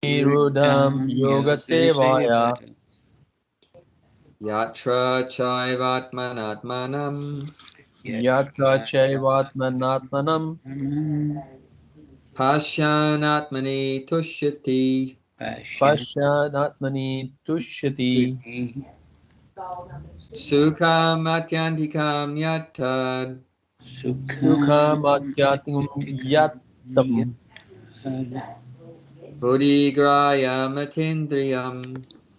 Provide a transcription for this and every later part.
Nirudam Yoga Sevaya Yatra Chaivatmanatmanam Yatra Chaivatmanatmanam Pashyanatmani Tushyati Pashyanatmani Tushyati Sukham Atyantikam Yatad Sukham Adhyatmam Yatam Buddhigraya Matindriyam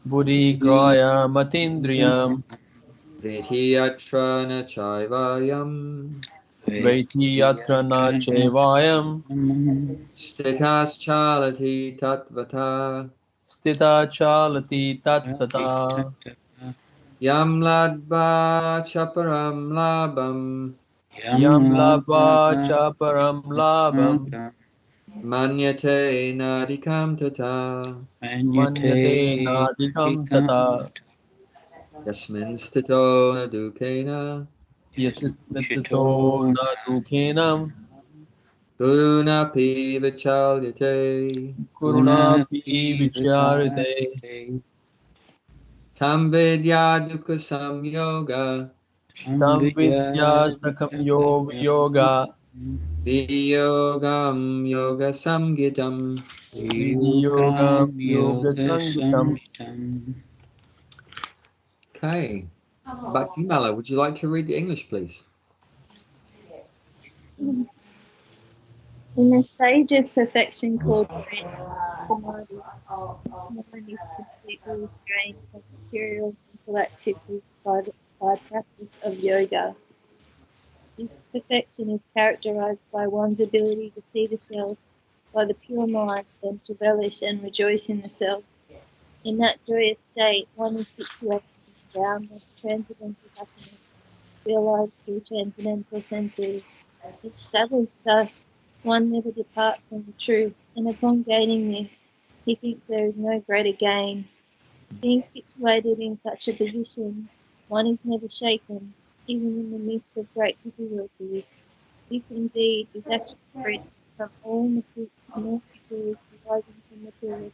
Buddhi Graya Matindriyam Vitiyatra Nachayvayam Vaiti Yatra Na Chevayam Stitas Chalati Tatvata Stita Chalati Tatsata Yam Ladva Chaparam Labam Yam Labha Chaparam Labam Manyate Nadikam Tata Manyate Nadikam Tata Yasmin Stito Nadukena Yasismitato Na Dukhenam Gurunapi Vichalyate Kurunapi Vicharite Tam Vidya Dukha Samyoga Tam Vidya Sakam Yoga Viyogam Yoga Samgitam. Vidiyogam Yoga Sangitam. Okay. Bhaktimala, would you like to read the English, please? In a stage of perfection called samadhi, mind is completely restrained from material mental activity by practice of yoga. This perfection is characterized by one's ability to see the self by the pure mind and to relish and rejoice in the self. In that joyous state, one is situated in boundless transcendental happiness, realized through transcendental senses. Established thus, one never departs from the truth, and upon gaining this, he thinks there is no greater gain. Being situated in such a position, one is never shaken, even in the midst of great difficulties. This indeed is actual freedom from all miseries arising from material.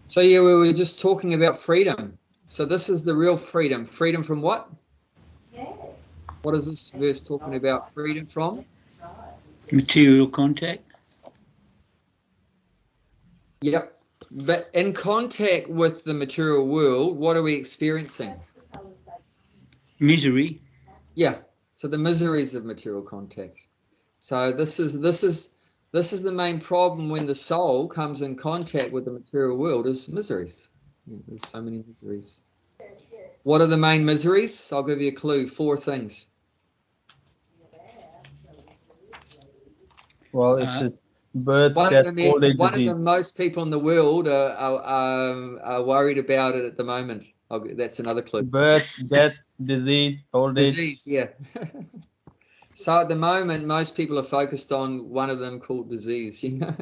So yeah, we were just talking about freedom. So this is the real freedom. Freedom from what? What is this verse talking about? Freedom from? Material contact. Yep. But in contact with the material world, what are we experiencing? Misery. Yeah. So the miseries of material contact. So this is the main problem when the soul comes in contact with the material world is miseries. There's so many miseries. What are the main miseries? I'll give you a clue. 4 things. Well, it's birth, death, old age, One of disease. them most people in the world are worried about it at the moment. That's another clue. Birth, death, disease, old age. Disease, yeah. So at the moment, most people are focused on one of them called disease, you know,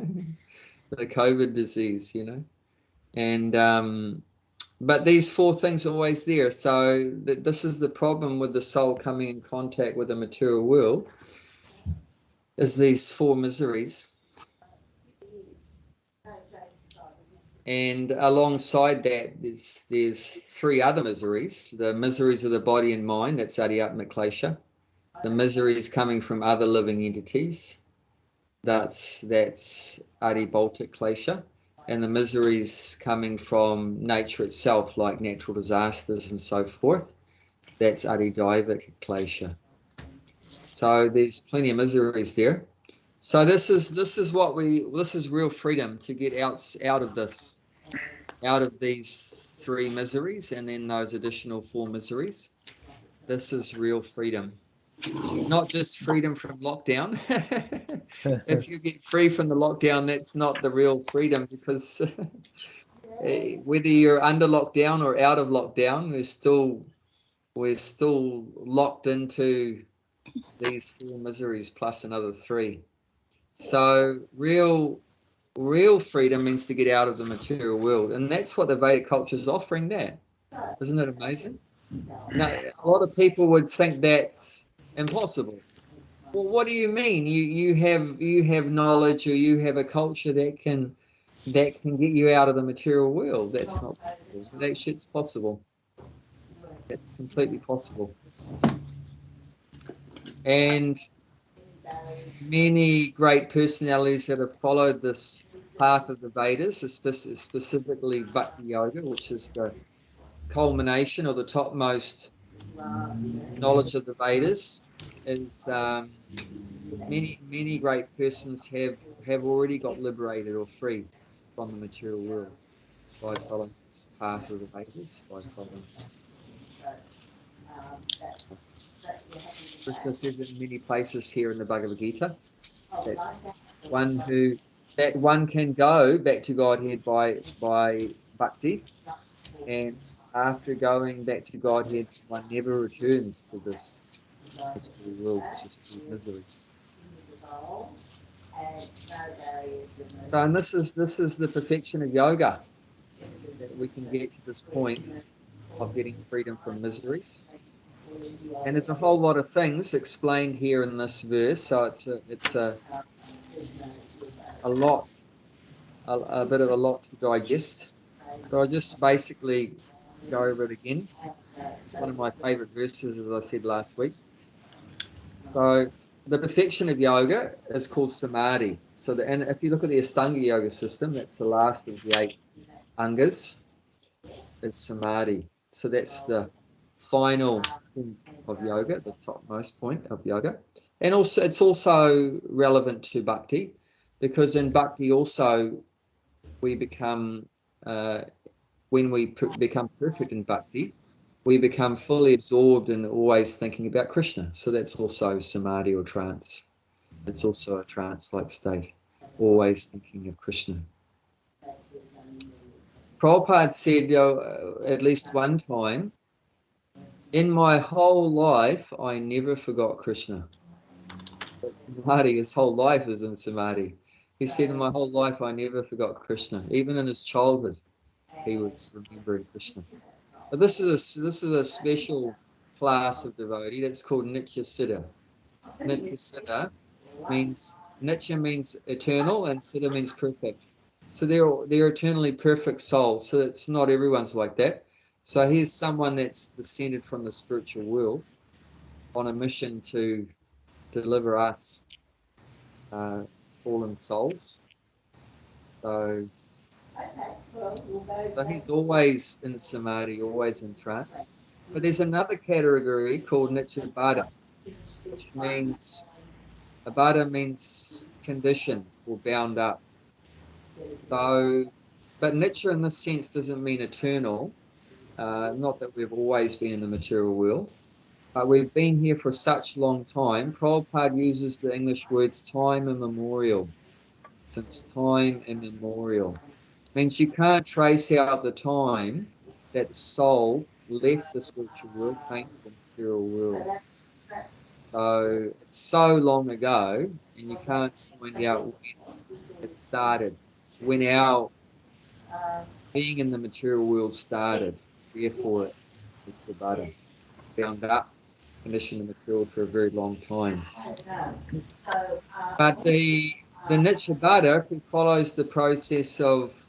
the COVID disease, you know, and but these 4 things are always there. So this is the problem with the soul coming in contact with the material world, is these 4 miseries. And alongside that, there's 3 other miseries. The miseries of the body and mind, that's Adhyatma Klesha. The miseries coming from other living entities, that's Adibhaltic Klesha. And the miseries coming from nature itself, like natural disasters and so forth, that's Adidaivic Klesha. So there's plenty of miseries there. So this is real freedom, to get out of this, out of these 3 miseries and then those additional 4 miseries. This is real freedom. Not just freedom from lockdown. If you get free from the lockdown, that's not the real freedom, because whether you're under lockdown or out of lockdown, we're still locked into these 4 miseries plus another 3. So real freedom means to get out of the material world, and that's what the Vedic culture is offering there. Isn't it amazing? Now, a lot of people would think that's impossible. Well, what do you mean? You have knowledge, or you have a culture that can get you out of the material world? That's not possible. That shit's possible. That's completely possible. And many great personalities that have followed this path of the Vedas, specifically Bhakti Yoga, which is the culmination or the topmost knowledge of the Vedas, is many great persons have already got liberated or free from the material world by following this path of the Vedas, by following. Krishna says it in many places here in the Bhagavad Gita that one can go back to Godhead by bhakti, and after going back to Godhead, one never returns to this material world, which is full of miseries. So, and this is the perfection of yoga, that we can get to this point of getting freedom from miseries. And there's a whole lot of things explained here in this verse, so it's a lot, a bit of a lot to digest. So I'll just basically go over it again. It's one of my favorite verses, as I said last week. So the perfection of yoga is called samadhi. So and if you look at the Ashtanga yoga system, that's the last of the 8 angas, is samadhi. So that's the final point of yoga, the topmost point of yoga. And also it's also relevant to bhakti, because in bhakti also we become, when we become perfect in bhakti, we become fully absorbed and always thinking about Krishna. So that's also samadhi or trance. It's also a trance-like state, always thinking of Krishna. Prabhupada said, at least one time, in my whole life, I never forgot Krishna. That's samadhi. His whole life is in samadhi. He said, in my whole life, I never forgot Krishna. Even in his childhood, he was remembering Krishna. But this is a special class of devotee that's called Nitya Siddha. Nitya Siddha means, Nitya means eternal, and Siddha means perfect. So they're eternally perfect souls. So it's not everyone's like that. So here's someone that's descended from the spiritual world on a mission to deliver us fallen souls. So he's always in samadhi, always in trance. But there's another category called Nitya Baddha, which means, Baddha means conditioned or bound up. So, but Nitya in this sense doesn't mean eternal. Not that we've always been in the material world, but we've been here for such a long time. Prabhupada uses the English words time immemorial, since time immemorial. Means you can't trace out the time that the soul left the spiritual world, came to the material world. So it's so long ago, and you can't find out when it started, when our being in the material world started. Therefore, it's the Buddha, bound up, conditioned in the material for a very long time. But the Nitya Buddha, who follows the process of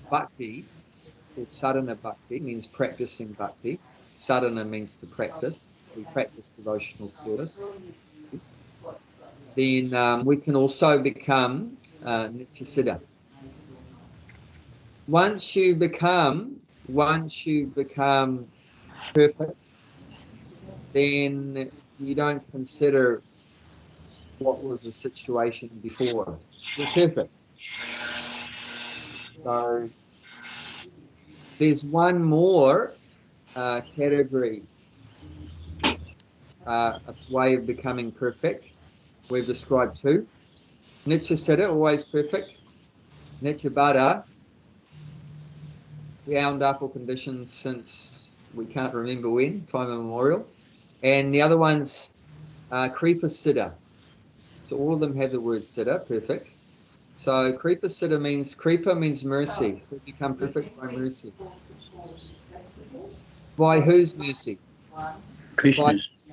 bhakti, called sadhana bhakti, means practicing bhakti. Sadhana means to practice. We practice devotional service. Then we can also become Nitya Siddha. Once you become perfect, then you don't consider what was the situation before. You're perfect. So there's one more category, a way of becoming perfect. We've described 2. Nitya Siddha, always perfect. Nitya Baddha, bound up or conditioned since we can't remember when, time immemorial. And the other one's Kripa Siddha. So all of them have the word Siddha, perfect. So Kripa Siddha means, Kripa means mercy. So become perfect by mercy. By whose mercy? Krishna's.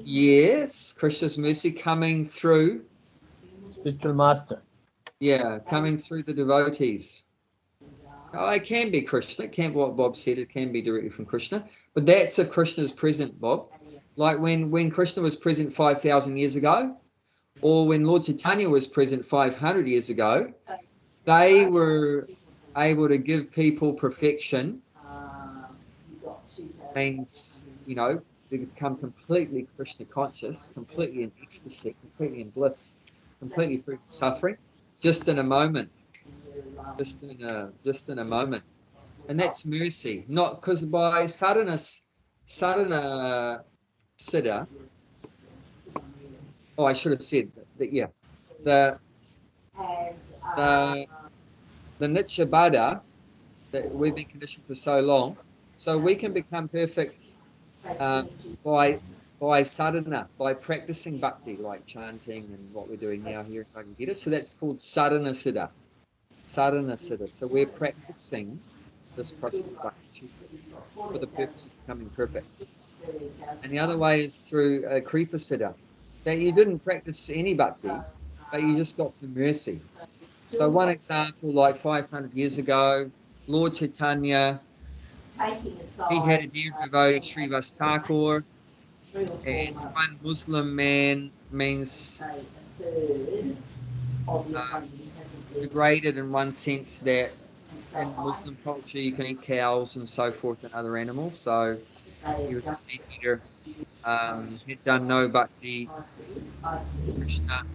Yes, Krishna's mercy coming through. Spiritual master. Yeah, coming through the devotees. Oh, it can be Krishna. It can be what Bob said. It can be directly from Krishna. But that's if Krishna's present, Bob. Like when Krishna was present 5,000 years ago, or when Lord Chaitanya was present 500 years ago, they were able to give people perfection. Means, they become completely Krishna conscious, completely in ecstasy, completely in bliss, completely free from suffering, just in a moment. Just in a moment. And that's mercy. Not because by sadhana siddha, I should have said that, yeah. The Nitya Baddha that we've been conditioned for so long. So we can become perfect by sadhana, by practicing bhakti, like chanting and what we're doing now here in Bhagavad Gita. So that's called sadhana siddha. Sadhana siddha. So we're practicing this process of bhakti for the purpose of becoming perfect. And the other way is through kripa siddha, that you didn't practice any bhakti, but you just got some mercy. So one example, like 500 years ago, Lord Chaitanya, he had a dear devotee, Srivas Thakur, and one Muslim man means degraded in one sense that in Muslim culture you can eat cows and so forth and other animals. So he was a meat eater. He'd done no bhakti, Krishna.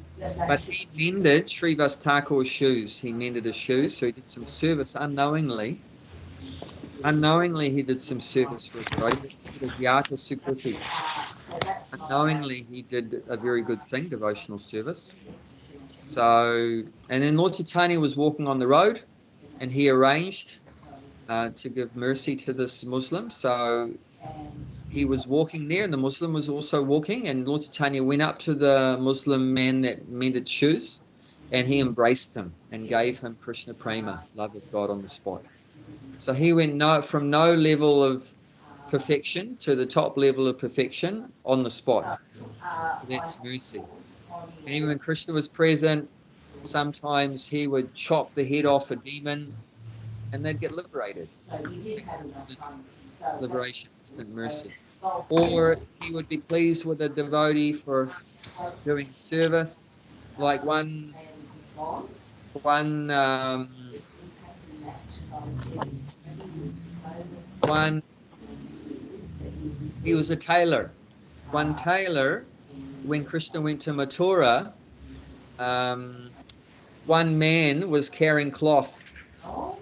But he mended Srivas Thakur's shoes. He mended his shoes, so he did some service unknowingly. Unknowingly, he did some service for his devotee. It's called a Jnata Sukriti. Unknowingly, he did a very good thing, devotional service. So, and then Lord Chaitanya was walking on the road, and he arranged to give mercy to this Muslim. So he was walking there, and the Muslim was also walking, and Lord Chaitanya went up to the Muslim man that mended shoes, and he embraced him and gave him Krishna prema, love of God, on the spot. So he went from no level of perfection to the top level of perfection on the spot. That's mercy. And even when Krishna was present, sometimes he would chop the head off a demon and they'd get liberated. It's instant liberation, instant mercy. Or he would be pleased with a devotee for doing service, like one he was a tailor. One tailor, when Krishna went to Mathura, one man was carrying cloth for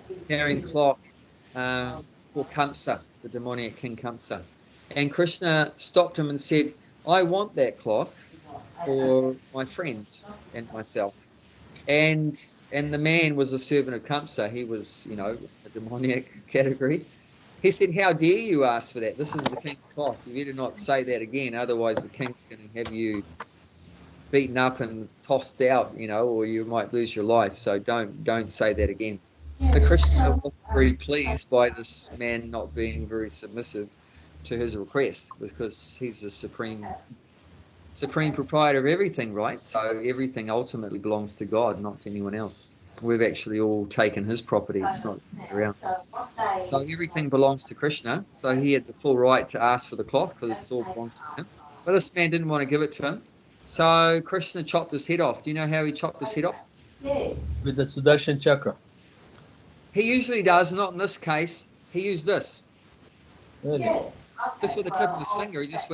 Kamsa, the demoniac king Kamsa. And Krishna stopped him and said, I want that cloth for my friends and myself. And the man was a servant of Kamsa. He was, a demoniac category. He said, how dare you ask for that? This is the king's cloth. You better not say that again. Otherwise, the king's going to have you beaten up and tossed out, or you might lose your life. So don't say that again. But Krishna wasn't very pleased by this man not being very submissive to his request, because he's the supreme proprietor of everything, right? So everything ultimately belongs to God, not to anyone else. We've actually all taken his property. It's not around. So everything belongs to Krishna. So he had the full right to ask for the cloth because it all belongs to him. But this man didn't want to give it to him. So Krishna chopped his head off. Do you know how he chopped his head off? With the Sudarshan Chakra. He usually does, not in this case. He used this. Really? Just with the tip of his finger, he just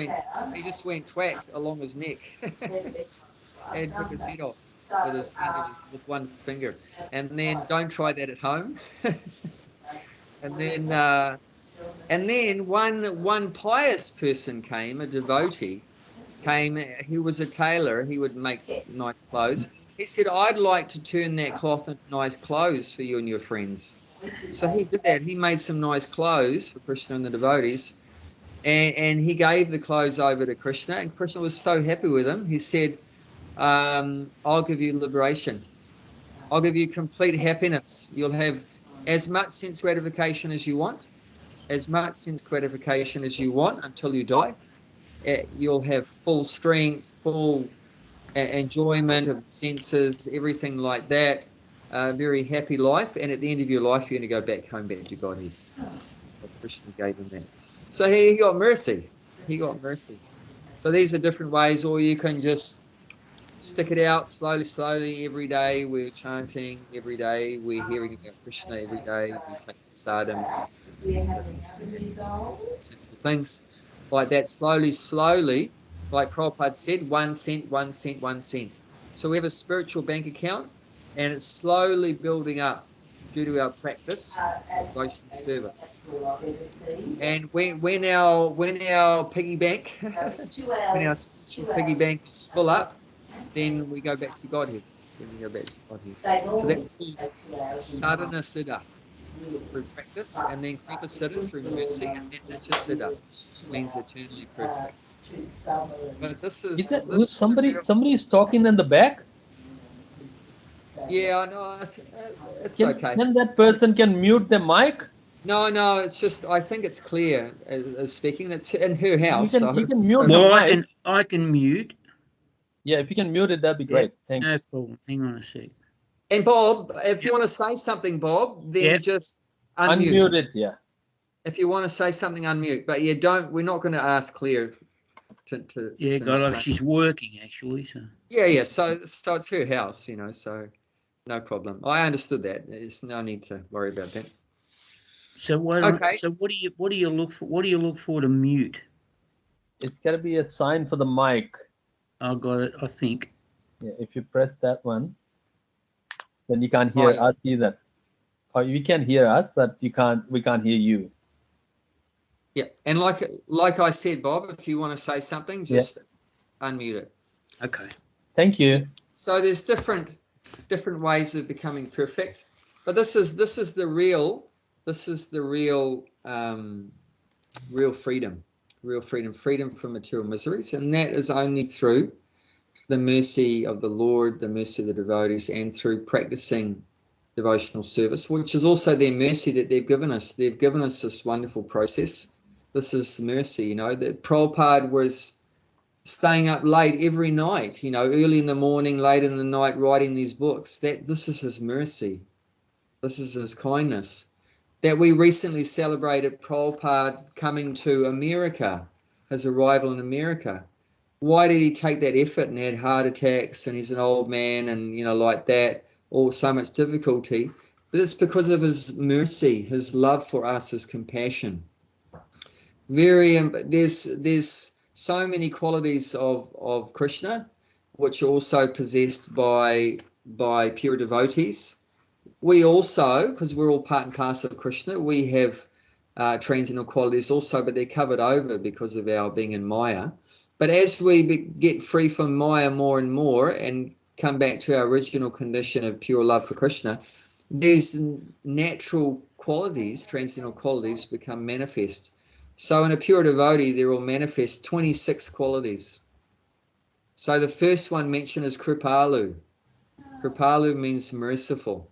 went twhack along his neck and took his head off with one finger. And then don't try that at home. and then one pious person came, a devotee came. He was a tailor. He would make nice clothes. He said, I'd like to turn that cloth into nice clothes for you and your friends. So he did that. He made some nice clothes for Krishna and the devotees. And he gave the clothes over to Krishna. And Krishna was so happy with him. He said, I'll give you liberation. I'll give you complete happiness. You'll have as much sense gratification as you want. As much sense gratification as you want until you die. you'll have full strength, full enjoyment of senses, everything like that. Very happy life, and at the end of your life, you're going to go back home, back to Godhead. So Krishna gave him that. So he got mercy. He got mercy. So these are different ways, or you can just stick it out slowly every day. We're chanting every day. We're hearing about Krishna every day. We take prasadam, simple things like that. Slowly, like Prabhupada said, 1 cent, 1 cent, 1 cent. So we have a spiritual bank account, and it's slowly building up due to our practice, devotional service. And when our piggy bank, when our spiritual piggy bank is full up, then we go back to Godhead. So that's called sadhana siddha through practice, and then kripa siddha through mercy, and then nitya siddha means eternally perfect. But this is Somebody is talking in the back? Yeah, I know. It's okay. Then that person can mute the mic? No, it's just, I think it's clear as speaking. That's in her house. You can mute Well, the mic. I can mute. Yeah, if you can mute it, that'd be great. Thanks. No problem. Hang on a sec. And Bob, if you want to say something, Bob, then just unmute. Unmute it, yeah. If you want to say something, unmute. But we're not going to ask Claire to Yeah, to God, not like say. she's working actually. So Yeah. So it's her house, so no problem. I understood that. There's no need to worry about that. So what? Okay. So what do you look for? What do you look for to mute? It's got to be a sign for the mic. I got it. I think. Yeah, if you press that one, then you can't hear us either. Or you can hear us, but we can't hear you. Yeah, and like I said, Bob, if you want to say something, just unmute it. Okay. Thank you. So there's different ways of becoming perfect, but this is the real freedom from material miseries, and that is only through the mercy of the Lord, the mercy of the devotees, and through practicing devotional service, which is also their mercy that they've given us. They've given us this wonderful process. This is mercy, that Prabhupada was staying up late every night, early in the morning, late in the night, writing these books. This is his mercy. This is his kindness. That we recently celebrated Prabhupada coming to America, his arrival in America. Why did he take that effort and had heart attacks, and he's an old man and, like that, or so much difficulty? But it's because of his mercy, his love for us, his compassion. There's so many qualities of Krishna, which are also possessed by pure devotees. We also, because we're all part and parcel of Krishna, we have transcendental qualities also, but they're covered over because of our being in Maya. But as we get free from Maya more and more and come back to our original condition of pure love for Krishna, these natural qualities, transcendental qualities, become manifest. So in a pure devotee, there will manifest 26 qualities. So the first one mentioned is Kripalu. Kripalu means merciful.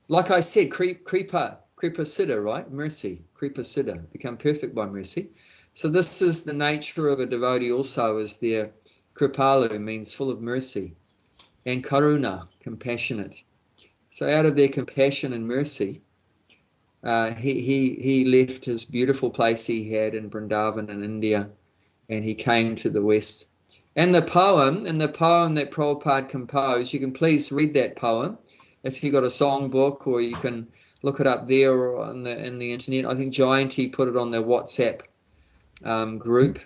Like I said, Kripa siddha, right? Mercy, Kripa siddha, become perfect by mercy. So this is the nature of a devotee also, is their Kripalu, means full of mercy, and Karuna, compassionate. So out of their compassion and mercy, he left his beautiful place he had in Vrindavan in India, and he came to the West. And the poem that Prabhupada composed, you can please read that poem if you've got a songbook, or you can look it up there or in the internet. I think Jayanti put it on their WhatsApp group,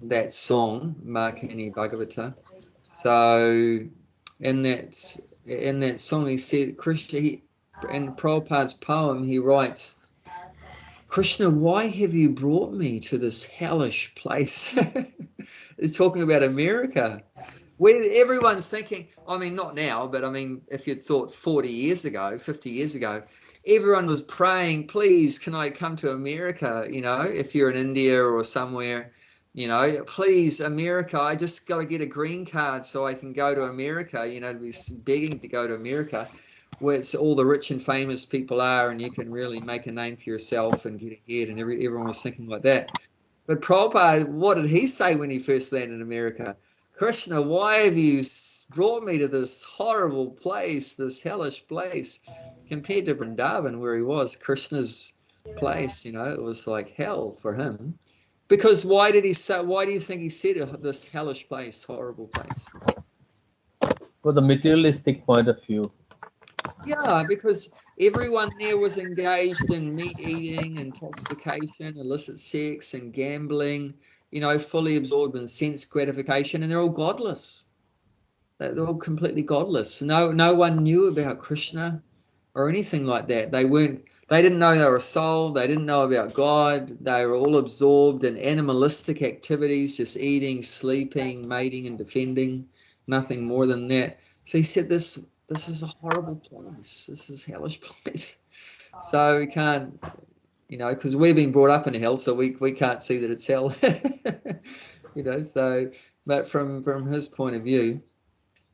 that song, Makani Bhagavata. So in that song he said, Krishna, in Prabhupada's poem he writes, Krishna, why have you brought me to this hellish place? He's talking about America, where everyone's thinking, not now, but if you'd thought 40 years ago, 50 years ago, everyone was praying, please, can I come to America? If you're in India or somewhere, please, America, I just got to get a green card so I can go to America, to be begging to go to America, where it's all the rich and famous people are, and you can really make a name for yourself and get ahead, and everyone was thinking like that. But Prabhupada, what did he say when he first landed in America? Krishna, why have you brought me to this horrible place, this hellish place, compared to Vrindavan, where he was, Krishna's place, it was like hell for him. Because why do you think he said this hellish place, horrible place? For the materialistic point of view. Yeah, because everyone there was engaged in meat eating, intoxication, illicit sex, and gambling, fully absorbed in sense gratification, and they're all godless. They're all completely godless. No one knew about Krishna or anything like that. They didn't know they were a soul. They didn't know about God. They were all absorbed in animalistic activities, just eating, sleeping, mating, and defending. Nothing more than that. So he said, this is a horrible place. This is a hellish place. So we can't, because we've been brought up in hell, so we can't see that it's hell. So, but from his point of view,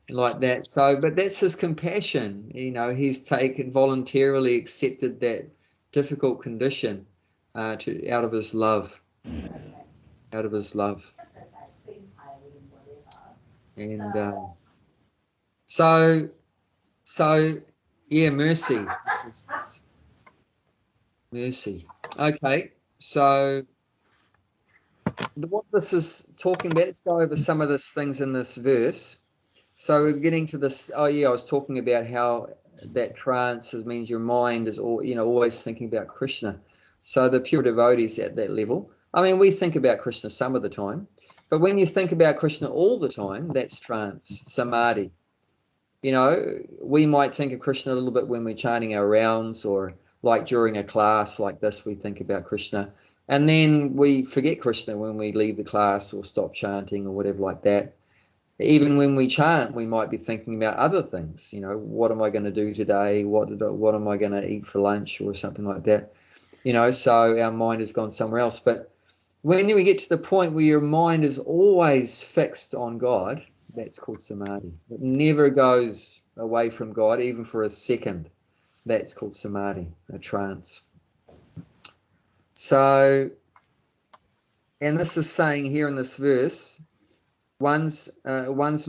like that. So, but that's his compassion. He's voluntarily accepted that difficult condition out of his love. And so yeah, mercy. This is mercy. Okay, so what this is talking about, let's go over some of these things in this verse. So we're getting to this. Oh yeah, I was talking about how that trance means your mind is always thinking about Krishna. So the pure devotees at that level. I mean, we think about Krishna some of the time, but when you think about Krishna all the time, that's trance, samadhi. We might think of Krishna a little bit when we're chanting our rounds, or like during a class like this, we think about Krishna. And then we forget Krishna when we leave the class or stop chanting or whatever like that. Even when we chant, we might be thinking about other things. What am I going to do today? What am I going to eat for lunch or something like that? So our mind has gone somewhere else. But when we get to the point where your mind is always fixed on God, that's called samadhi. It never goes away from God, even for a second. That's called samadhi, a trance. So, and this is saying here in this verse, one's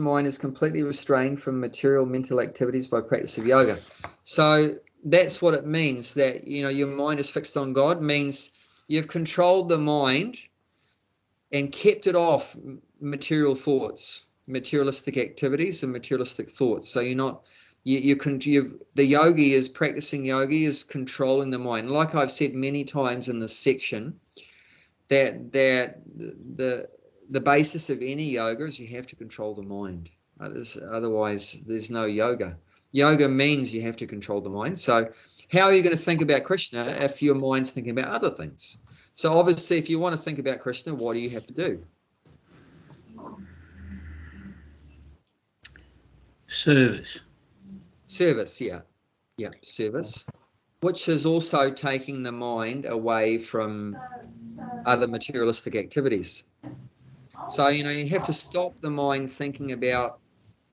mind is completely restrained from material mental activities by practice of yoga. So that's what it means, that your mind is fixed on God, means you've controlled the mind and kept it off material thoughts, materialistic activities and materialistic thoughts. So you're not the yogi is practicing yogi is controlling the mind. Like I've said many times in this section, that the basis of any yoga is you have to control the mind. Otherwise, there's no yoga. Yoga means you have to control the mind. So how are you going to think about Krishna if your mind's thinking about other things? So obviously, if you want to think about Krishna, what do you have to do? Service, yeah. Service, which is also taking the mind away from other materialistic activities. So, you have to stop the mind thinking about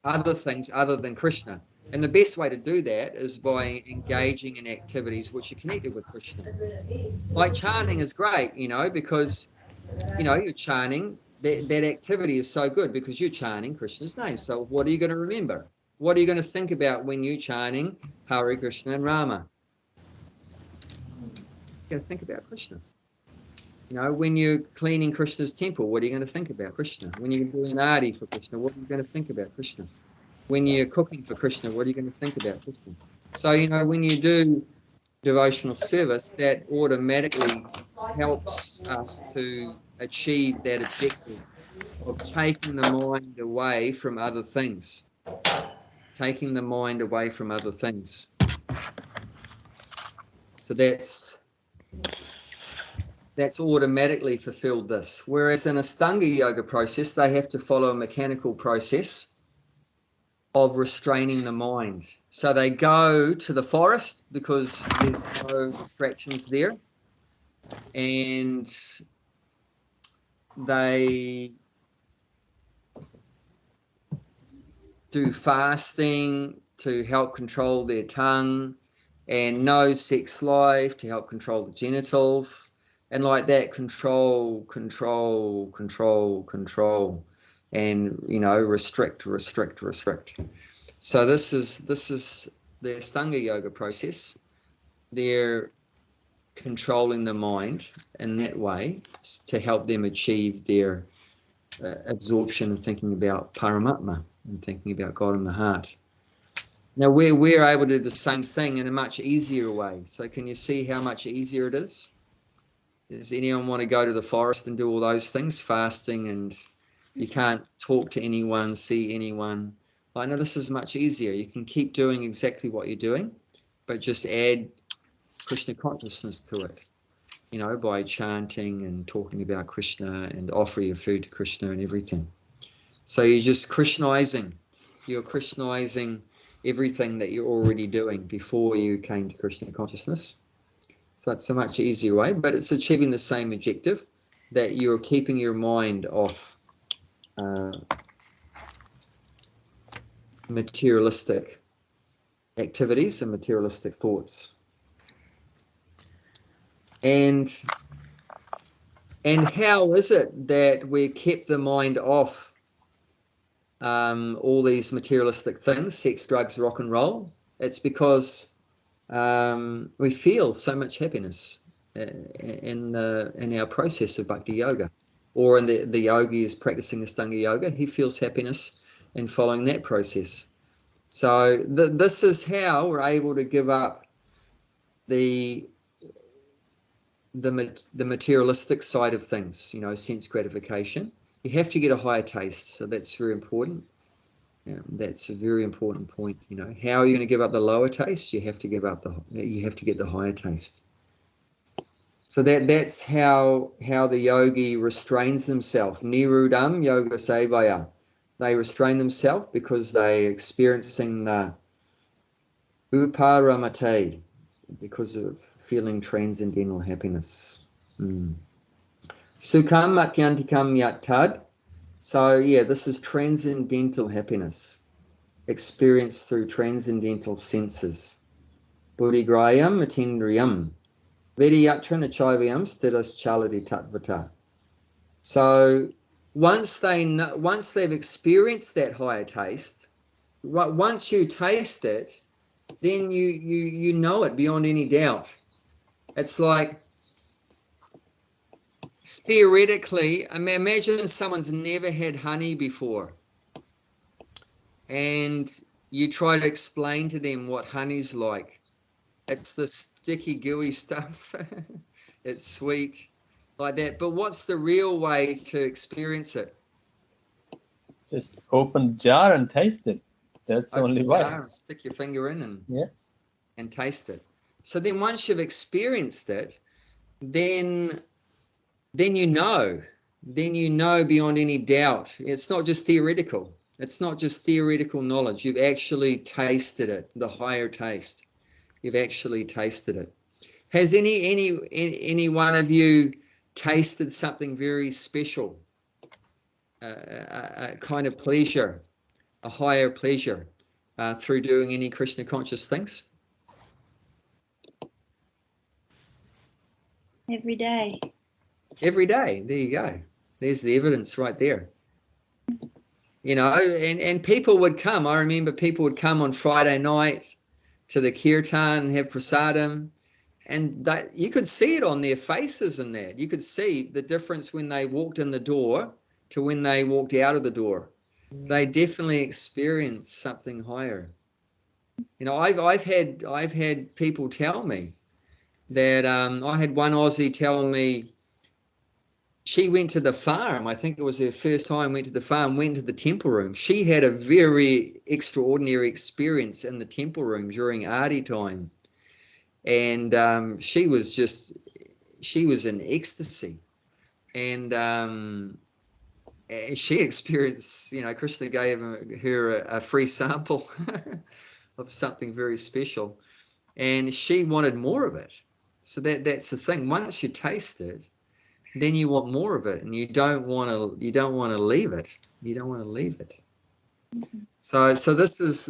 other things other than Krishna. And the best way to do that is by engaging in activities which are connected with Krishna. Like chanting is great, because, you're chanting, that activity is so good because you're chanting Krishna's name. So what are you going to remember? What are you going to think about when you're chanting Hare Krishna and Rama? You're going to think about Krishna. When you're cleaning Krishna's temple, what are you going to think about? Krishna. When you're doing arati for Krishna, what are you going to think about? Krishna. When you're cooking for Krishna, what are you going to think about? Krishna. So, when you do devotional service, that automatically helps us to achieve that objective of taking the mind away from other things. Taking the mind away from other things. So that's automatically fulfilled this. Whereas in Ashtanga yoga process, they have to follow a mechanical process of restraining the mind. So they go to the forest because there's no distractions there. And they do fasting to help control their tongue, and no sex life to help control the genitals. And like that, control, and, you know, restrict. So this is the Ashtanga yoga process. They're controlling the mind in that way to help them achieve their absorption of thinking about Paramatma and thinking about God in the heart. Now we're able to do the same thing in a much easier way. So can you see how much easier it is? Does anyone want to go to the forest and do all those things, fasting, and you can't talk to anyone, see anyone? I know this is much easier. You can keep doing exactly what you're doing, but just add Krishna consciousness to it, you know, by chanting and talking about Krishna and offer your food to Krishna and everything. So you're just Krishnizing. You're Krishnizing everything that you're already doing before you came to Krishna consciousness. So it's a much easier way, but it's achieving the same objective, that you're keeping your mind off materialistic activities and materialistic thoughts. And how is it that we kept the mind off all these materialistic things, sex, drugs, rock and roll? It's because we feel so much happiness in our process of bhakti yoga, or in the yogi is practicing Ashtanga yoga. He feels happiness in following that process. So this is how we're able to give up the materialistic side of things, you know, sense gratification. You have to get a higher taste, so that's very important. Yeah, that's a very important point. You know, how are you going to give up the lower taste? You have to give up you have to get the higher taste. So that's how the yogi restrains themselves. Nirudam yoga sevaya. They restrain themselves because they're experiencing the uparamate, because of feeling transcendental happiness. Sukham matyantikam yattad. So yeah, this is transcendental happiness, experienced through transcendental senses. Buddhigrayam atindriyam. Vediyatra nachayvayam stiras chalati tatvata. So once they've experienced that higher taste, once you taste it, then you know it beyond any doubt. It's like, theoretically, imagine someone's never had honey before, and you try to explain to them what honey's like. It's the sticky, gooey stuff. It's sweet, like that. But what's the real way to experience it? Just open the jar and taste it. That's Open only the way. jar and stick your finger in and taste it. So then once you've experienced it, then you know. Then you know beyond any doubt. It's not just theoretical. It's not just theoretical knowledge. You've actually tasted it, the higher taste. You've actually tasted it. Has any one of you tasted something very special, a kind of pleasure, a higher pleasure, through doing any Krishna conscious things? Every day. Every day. There you go. There's the evidence right there. You know, and people would come. I remember people would come on Friday night to the kirtan and have prasadam, and you could see it on their faces and that. You could see the difference when they walked in the door to when they walked out of the door. They definitely experienced something higher. You know, I've had people tell me that I had one Aussie tell me she went to the farm. I think it was her first time, went to the farm, went to the temple room. She had a very extraordinary experience in the temple room during Aadi time. And she was in ecstasy. And she experienced, you know, Krishna gave her a free sample of something very special. And she wanted more of it. So that's the thing. Once you taste it, then you want more of it, and you don't want to leave it. You don't want to leave it. So this is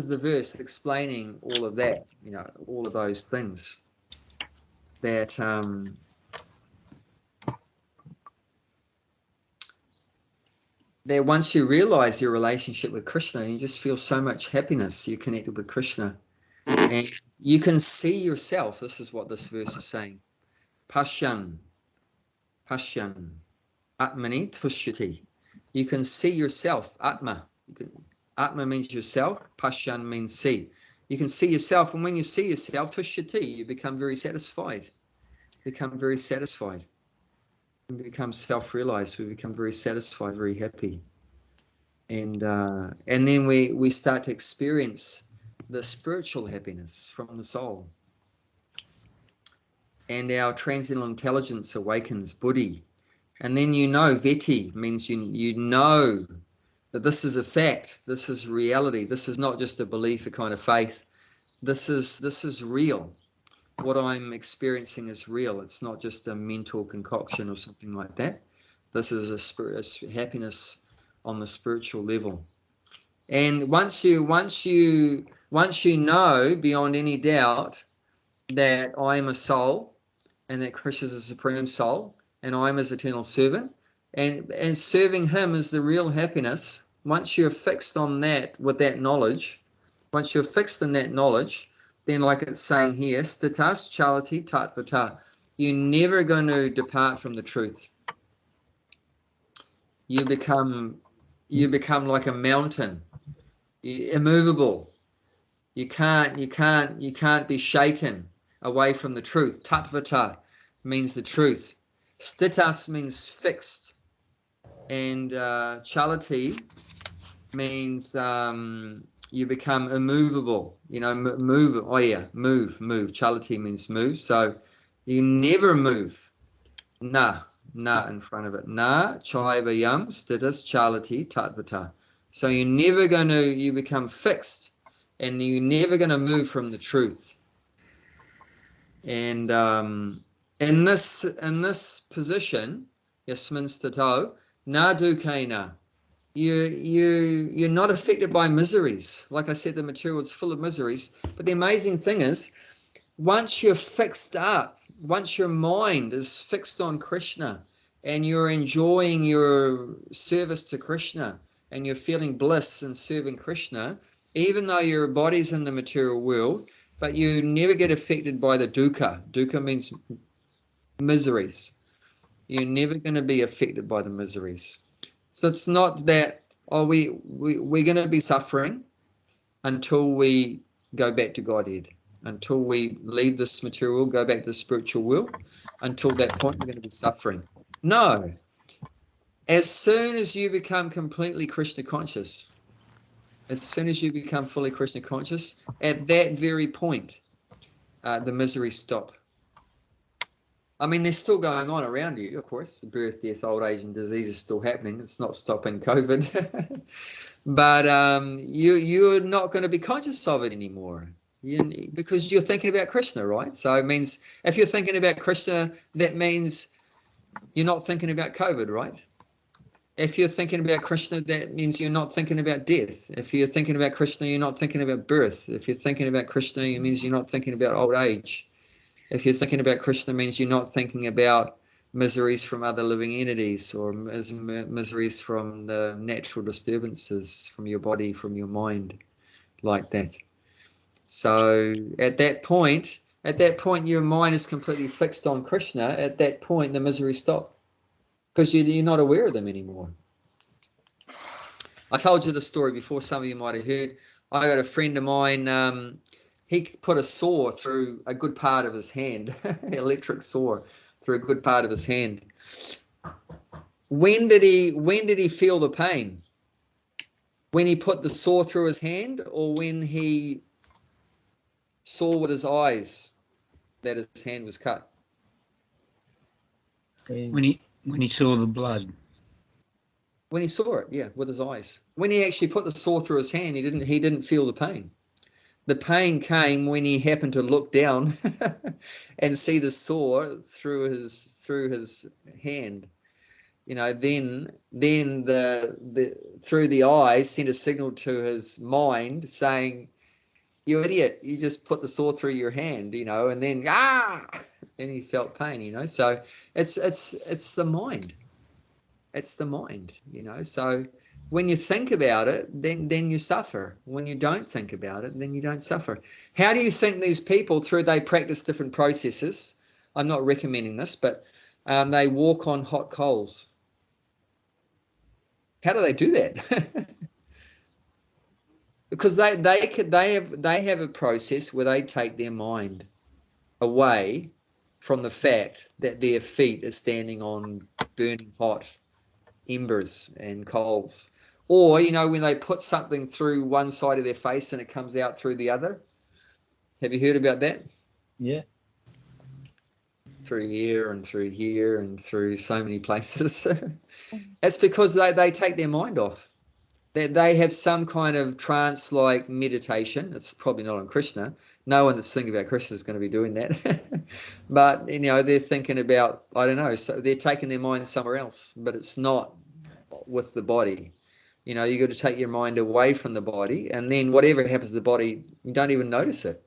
the verse explaining all of that, you know, all of those things that that once you realize your relationship with Krishna, you just feel so much happiness. You're connected with Krishna. And you can see yourself. This is what this verse is saying. Pashyan, Atmani Tushyati. You can see yourself, Atma. Atma means yourself, Pashyan means see. You can see yourself, and when you see yourself, Tushyati, you become very satisfied. Become very satisfied. We become self-realized. We become very satisfied, very happy. And then we start to experience the spiritual happiness from the soul. And our transcendental intelligence awakens, buddhi. And then veti means you know that this is a fact, this is reality, this is not just a belief, a kind of faith. This is real. What I'm experiencing is real. It's not just a mental concoction or something like that. This is a happiness on the spiritual level. And once you know beyond any doubt that I am a soul and that Krishna is a supreme soul and I am his eternal servant, and serving him is the real happiness. Once you're fixed on that with that knowledge, once you're fixed in that knowledge, then like it's saying here, statas chalati tatvata, you're never going to depart from the truth. You become like a mountain, immovable. You can't be shaken away from the truth. Tatvata means the truth. Stitas means fixed, and chalati means you become immovable. Move. Oh yeah, move. Chalati means move. So you never move. Na in front of it. Na chaiva yam stitas chalati tatvata. So you become fixed, and you're never going to move from the truth. And in this position, yasmin stato, na dukaina, you're not affected by miseries. Like I said, the material is full of miseries. But the amazing thing is, once you're fixed up, once your mind is fixed on Krishna, and you're enjoying your service to Krishna, and you're feeling bliss in serving Krishna, even though your body's in the material world, but you never get affected by the dukkha. Dukkha means miseries. You're never going to be affected by the miseries. So it's not that, we're going to be suffering until we go back to Godhead, until we leave this material world, go back to the spiritual world. Until that point, we're going to be suffering. No. As soon as you become completely Krishna conscious, as soon as you become fully Krishna conscious, at that very point, the miseries stop. I mean, they're still going on around you, of course. Birth, death, old age, and disease is still happening. It's not stopping COVID. But you're not going to be conscious of it anymore. Because you're thinking about Krishna, right? So it means if you're thinking about Krishna, that means you're not thinking about COVID, right? If you're thinking about Krishna, that means you're not thinking about death. If you're thinking about Krishna, you're not thinking about birth. If you're thinking about Krishna, it means you're not thinking about old age. If you're thinking about Krishna, it means you're not thinking about miseries from other living entities or miseries from the natural disturbances from your body, from your mind, like that. So at that point, your mind is completely fixed on Krishna. At that point, the miseries stop because you're not aware of them anymore. I told you the story before, some of you might have heard. I got a friend of mine, he put a saw through a good part of his hand, electric saw through a good part of his hand. When did he feel the pain? When he put the saw through his hand, or when he saw with his eyes that his hand was cut? When he saw the blood. When he saw it, yeah, with his eyes. When he actually put the saw through his hand, he didn't feel the pain. The pain came when he happened to look down and see the saw through his hand. Then the through the eyes sent a signal to his mind saying, you idiot, you just put the saw through your hand, you know, and then and he felt pain, you know. So it's the mind. It's the mind, you know. So when you think about it, then you suffer. When you don't think about it, then you don't suffer. How do you think these people, they practice different processes? I'm not recommending this, but they walk on hot coals. How do they do that? Because they have a process where they take their mind away from the fact that their feet are standing on burning hot embers and coals. Or, you know, when they put something through one side of their face and it comes out through the other. Have you heard about that? Yeah. Through here and through here and through so many places. It's because they take their mind off. They have some kind of trance-like meditation. It's probably not on Krishna. No one that's thinking about Krishna is going to be doing that. But, you know, they're thinking about, I don't know, so they're taking their mind somewhere else, but it's not with the body. You know, you got to take your mind away from the body, and then whatever happens to the body, you don't even notice it.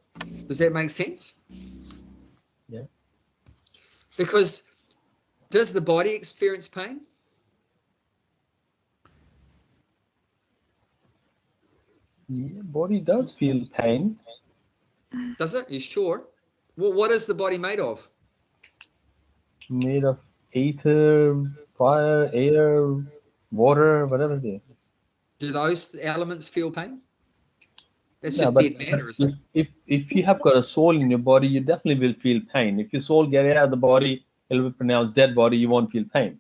Does that make sense? Yeah. Because does the body experience pain? Yeah, body does feel pain. Does it? You sure? Well, what is the body made of? Made of ether, fire, air, water, whatever it is. Do those elements feel pain? That's Yeah, just but dead matter, isn't it? if you have got a soul in your body, you definitely will feel pain. If your soul get out of the body, it will be pronounced dead body. You won't feel pain.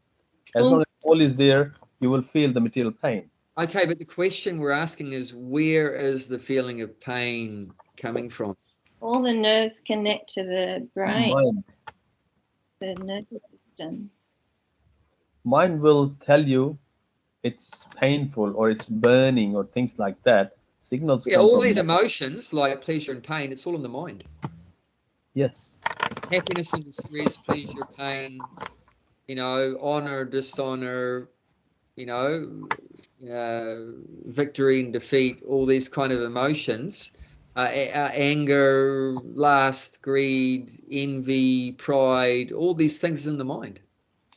As long as the soul is there, you will feel the material pain. Okay, but the question we're asking is, where is the feeling of pain coming from? All the nerves connect to the brain, Mind. the nervous system. Mind will tell you it's painful or it's burning or things like that. Signals Yeah, come all from these that. emotions like pleasure and pain, it's all in the mind. Yes. Happiness and distress, pleasure, pain, you know, honor, dishonor, you know, victory and defeat, all these kind of emotions, anger, lust, greed, envy, pride, all these things in the mind.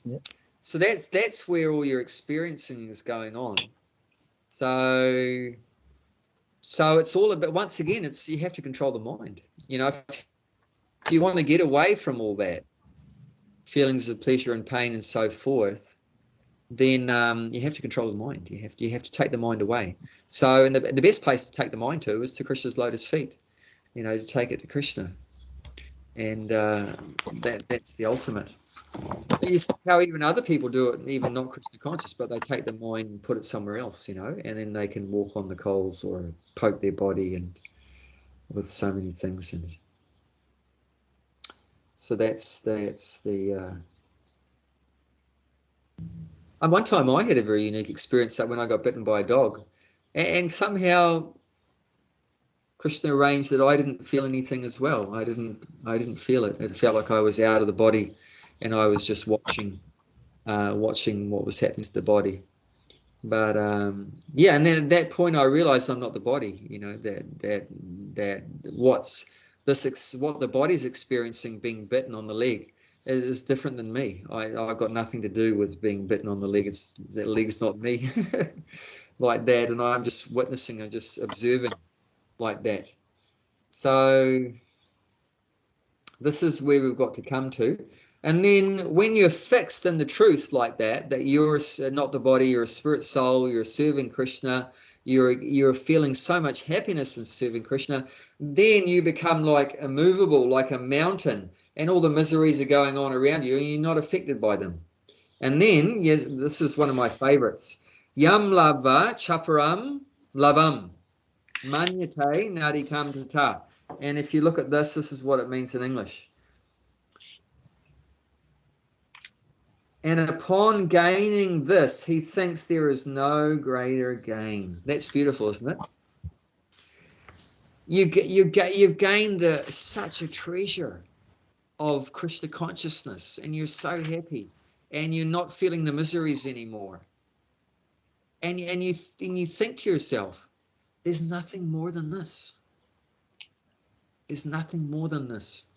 Yeah. So that's where all your experiencing is going on. So it's all about, once again, it's, you have to control the mind. You know, if you want to get away from all that, feelings of pleasure and pain and so forth, then you have to control the mind. You have to take the mind away. So, and the best place to take the mind to is to Krishna's lotus feet. You know, to take it to Krishna, and that's the ultimate. But you see how even other people do it, even not Krishna conscious, but they take the mind and put it somewhere else, you know, and then they can walk on the coals or poke their body and with so many things. And so that's the. And one time I had a very unique experience that when I got bitten by a dog, and somehow Krishna arranged that I didn't feel anything as well. I didn't feel it. It felt like I was out of the body, and I was just watching what was happening to the body. But yeah, and then at that point I realized I'm not the body. You know, that what the body's experiencing, being bitten on the leg, is different than me. I got nothing to do with being bitten on the leg. It's that leg's not me. Like that, and I'm just witnessing, I'm just observing like that. So this is where we've got to come to. And then when you're fixed in the truth like that you're not the body, you're a spirit soul, you're serving Krishna, you're feeling so much happiness in serving Krishna, then you become like immovable, like a mountain, and all the miseries are going on around you and you're not affected by them. And then, yes, this is one of my favorites. Yam labva chaparam labam manyate nadikam tata. And if you look at this is what it means in English. And upon gaining this, he thinks there is no greater gain. That's beautiful, isn't it? You've gained such a treasure of Krishna consciousness, and you're so happy, and you're not feeling the miseries anymore. And you think to yourself, there's nothing more than this. There's nothing more than this.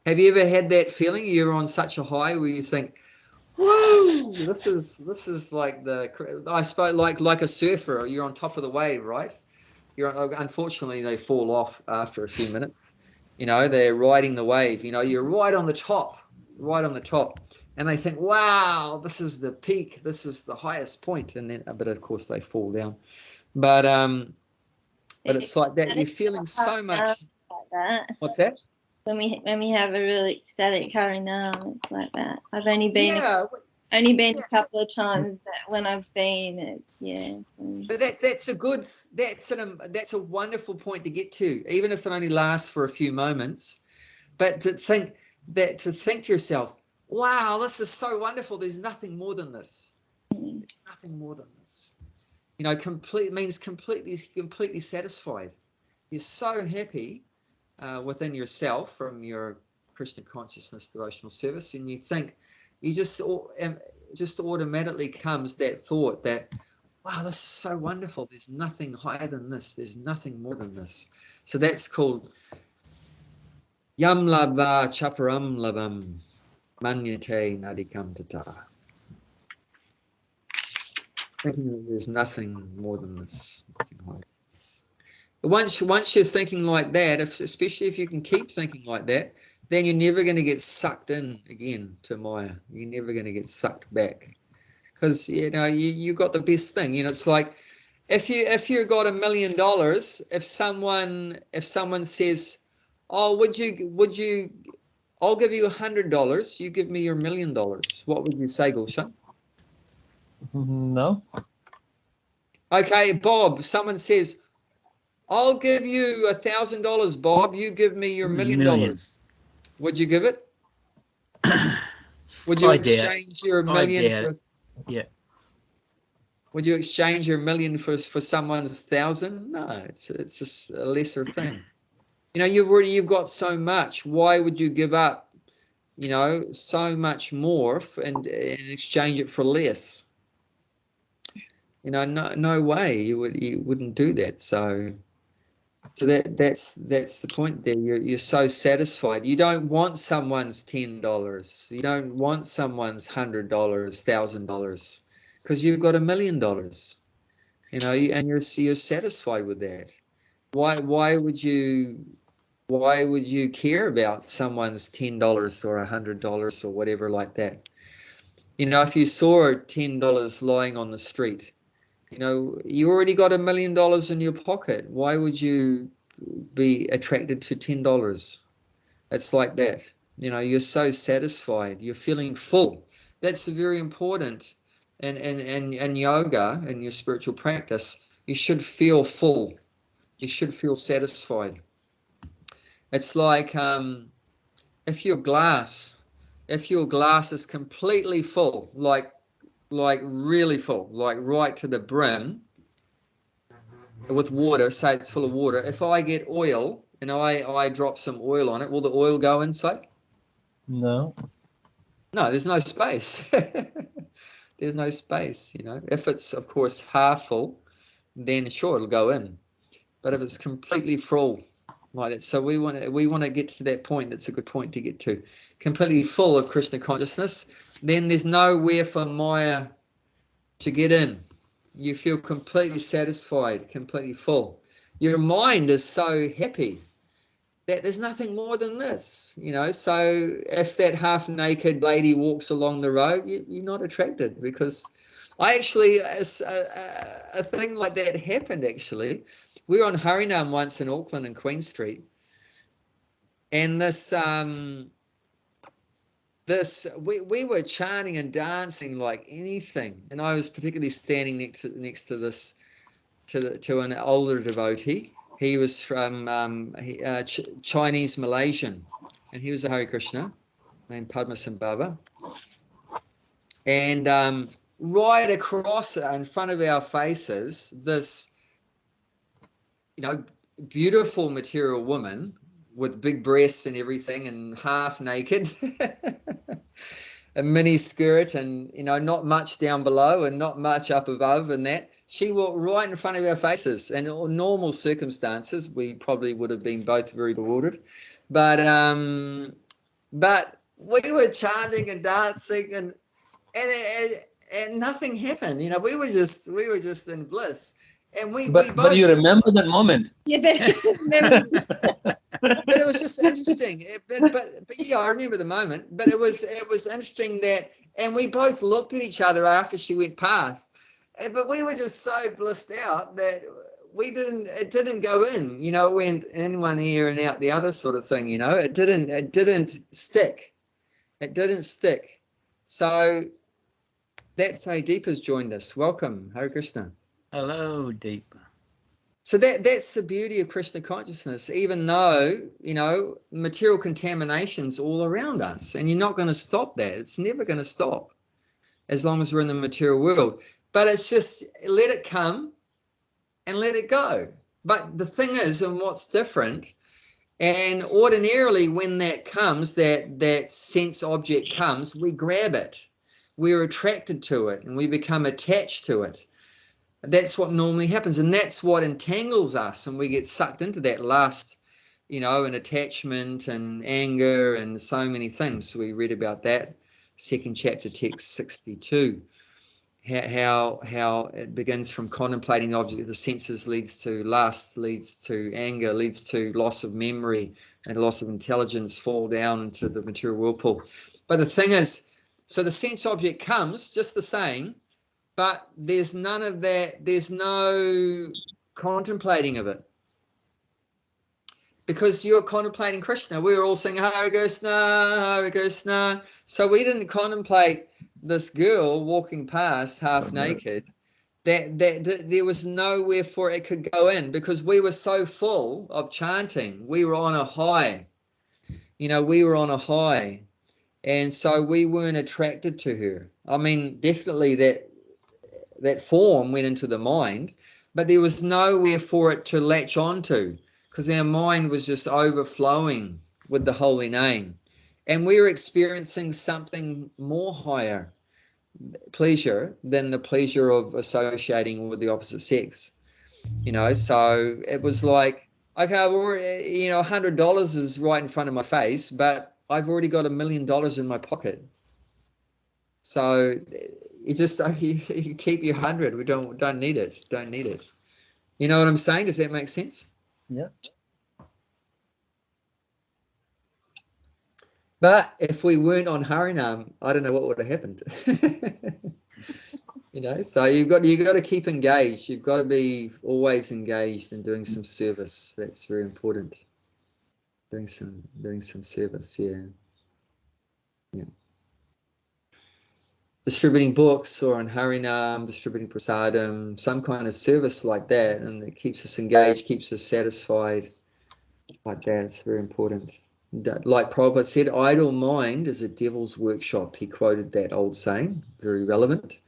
Have you ever had that feeling? You're on such a high where you think, whoa, this is like I suppose like a surfer. You're on top of the wave, right? Unfortunately, they fall off after a few minutes. You know, they're riding the wave. You know, you're right on the top, and they think, wow, this is the peak. This is the highest point. And then, but of course, they fall down. But it's like that. You're feeling so much. Like that. What's that? When we have a really ecstatic Harinam, it's like that. I've only been Yeah. a couple of times that when I've been, But that's a wonderful point to get to, even if it only lasts for a few moments. But to think to yourself, wow, this is so wonderful. There's nothing more than this. There's nothing more than this. You know, completely satisfied. You're so happy within yourself from your Krishna consciousness devotional service, and you think, you just automatically comes that thought that, wow, this is so wonderful. There's nothing higher than this. There's nothing more than this. So that's called Yam Labha Chaparam Labam Manyate Nadikam Tata. Thinking that there's nothing more than this, nothing higher than this. Once you're thinking like that, especially if you can keep thinking like that, then you're never going to get sucked in again to Maya. You're never going to get sucked back, because you know you got the best thing. You know, it's like if you got $1 million, if someone says, oh, would you I'll give you $100, you give me your $1 million, what would you say, Gulshan? No. Okay, Bob, someone says, I'll give you $1,000, Bob, you give me your $1 million. Would you give it? Would you exchange your $1 million for? Yeah. Would you exchange your $1 million for someone's $1,000? No, it's a lesser thing. You know, you've got so much. Why would you give up, you know, so much more and exchange it for less? You know, no way you wouldn't do that. So that's the point there. You're so satisfied. You don't want someone's $10. You don't want someone's $100, $1,000, because you've got $1 million. You know, and you're satisfied with that. Why would you care about someone's $10 or $100 or whatever like that? You know, if you saw $10 lying on the street, you know, you already got $1 million in your pocket. Why would you be attracted to $10? It's like that. You know, you're so satisfied. You're feeling full. That's very important. And yoga and your spiritual practice, you should feel full. You should feel satisfied. It's like if your glass is completely full, like really full, like right to the brim with water, say it's full of water. If I get oil and I drop some oil on it, will the oil go inside? No. No, there's no space. There's no space, you know. If it's, of course, half full, then sure, it'll go in. But if it's completely full, like that, so we want to get to that point. That's a good point to get to. Completely full of Krishna consciousness, then there's nowhere for Maya to get in. You feel completely satisfied, completely full. Your mind is so happy that there's nothing more than this, you know. So if that half-naked lady walks along the road, you're not attracted, because I actually, a thing like that happened actually. We were on Harinam once in Auckland and Queen Street, and we were chanting and dancing like anything, and I was particularly standing next to this to an older devotee. He was from Chinese Malaysian, and he was a Hare Krishna named Padmasambhava. And right across in front of our faces, this, you know, beautiful material woman with big breasts and everything and half naked a mini skirt and, you know, not much down below and not much up above and that. She walked right in front of our faces, and in normal circumstances, we probably would have been both very bewildered. But we were chanting and dancing and nothing happened. You know, we were just in bliss. And we both. But you remember that moment. Yeah, but remember. But it was just interesting. But yeah, I remember the moment. But it was interesting that, and we both looked at each other after she went past. But we were just so blissed out that it didn't go in. You know, it went in one ear and out the other, sort of thing. You know, it didn't stick. It didn't stick. So that's how Deepa's joined us. Welcome, Hare Krishna. Hello, Deepa. So that's the beauty of Krishna consciousness, even though, you know, material contamination's all around us, and you're not going to stop that. It's never going to stop as long as we're in the material world. But it's just let it come and let it go. But the thing is, and what's different, and ordinarily when that comes, that sense object comes, we grab it. We're attracted to it and we become attached to it. That's what normally happens, and that's what entangles us, and we get sucked into that lust, you know, and attachment and anger and so many things. So we read about that, second chapter, text 62, how it begins from contemplating the object of the senses, leads to lust, leads to anger, leads to loss of memory and loss of intelligence, fall down into the material whirlpool. But the thing is, so the sense object comes just the same, but there's none of that, there's no contemplating of it. Because you're contemplating Krishna. We were all saying, Hare Krishna, Hare Krishna. So we didn't contemplate this girl walking past half naked. That there was nowhere for it could go in, because we were so full of chanting. We were on a high. You know, we were on a high. And so we weren't attracted to her. I mean, definitely that form went into the mind, but there was nowhere for it to latch onto, because our mind was just overflowing with the holy name. And we were experiencing something more higher pleasure than the pleasure of associating with the opposite sex. You know, so it was like, okay, well, you know, $100 is right in front of my face, but I've already got $1 million in my pocket. So you just you keep your 100. We don't need it. Don't need it. You know what I'm saying? Does that make sense? Yeah. But if we weren't on Harinam, I don't know what would have happened. You know, so you got to keep engaged. You've got to be always engaged in doing some service. That's very important. Doing some service. Yeah. Yeah. Distributing books or on Harinam, distributing prasadam, some kind of service like that, and it keeps us engaged, keeps us satisfied, like that. It's very important. Like Prabhupada said, idle mind is a devil's workshop. He quoted that old saying, very relevant.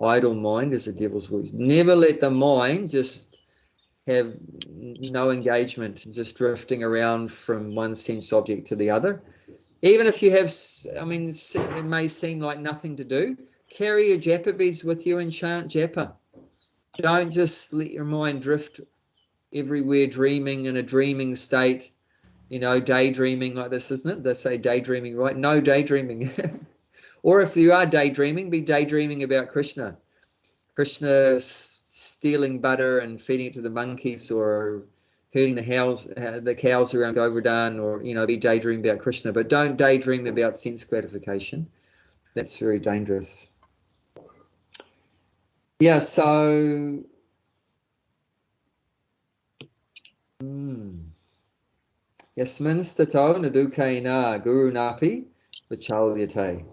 Idle mind is a devil's workshop. Never let the mind just have no engagement, just drifting around from one sense object to the other. Even if you have, I mean, it may seem like nothing to do, carry your japa beads with you and chant japa. Don't just let your mind drift everywhere, dreaming in a dreaming state, you know, daydreaming like this, isn't it? They say daydreaming, right? No daydreaming. Or if you are daydreaming, be daydreaming about Krishna. Krishna stealing butter and feeding it to the monkeys, or herding the cows around Govardhan, or, you know, be daydreaming about Krishna, but don't daydream about sense gratification. That's very dangerous. Yeah, so Yasmin stato nadukaina guru napi vichalyate.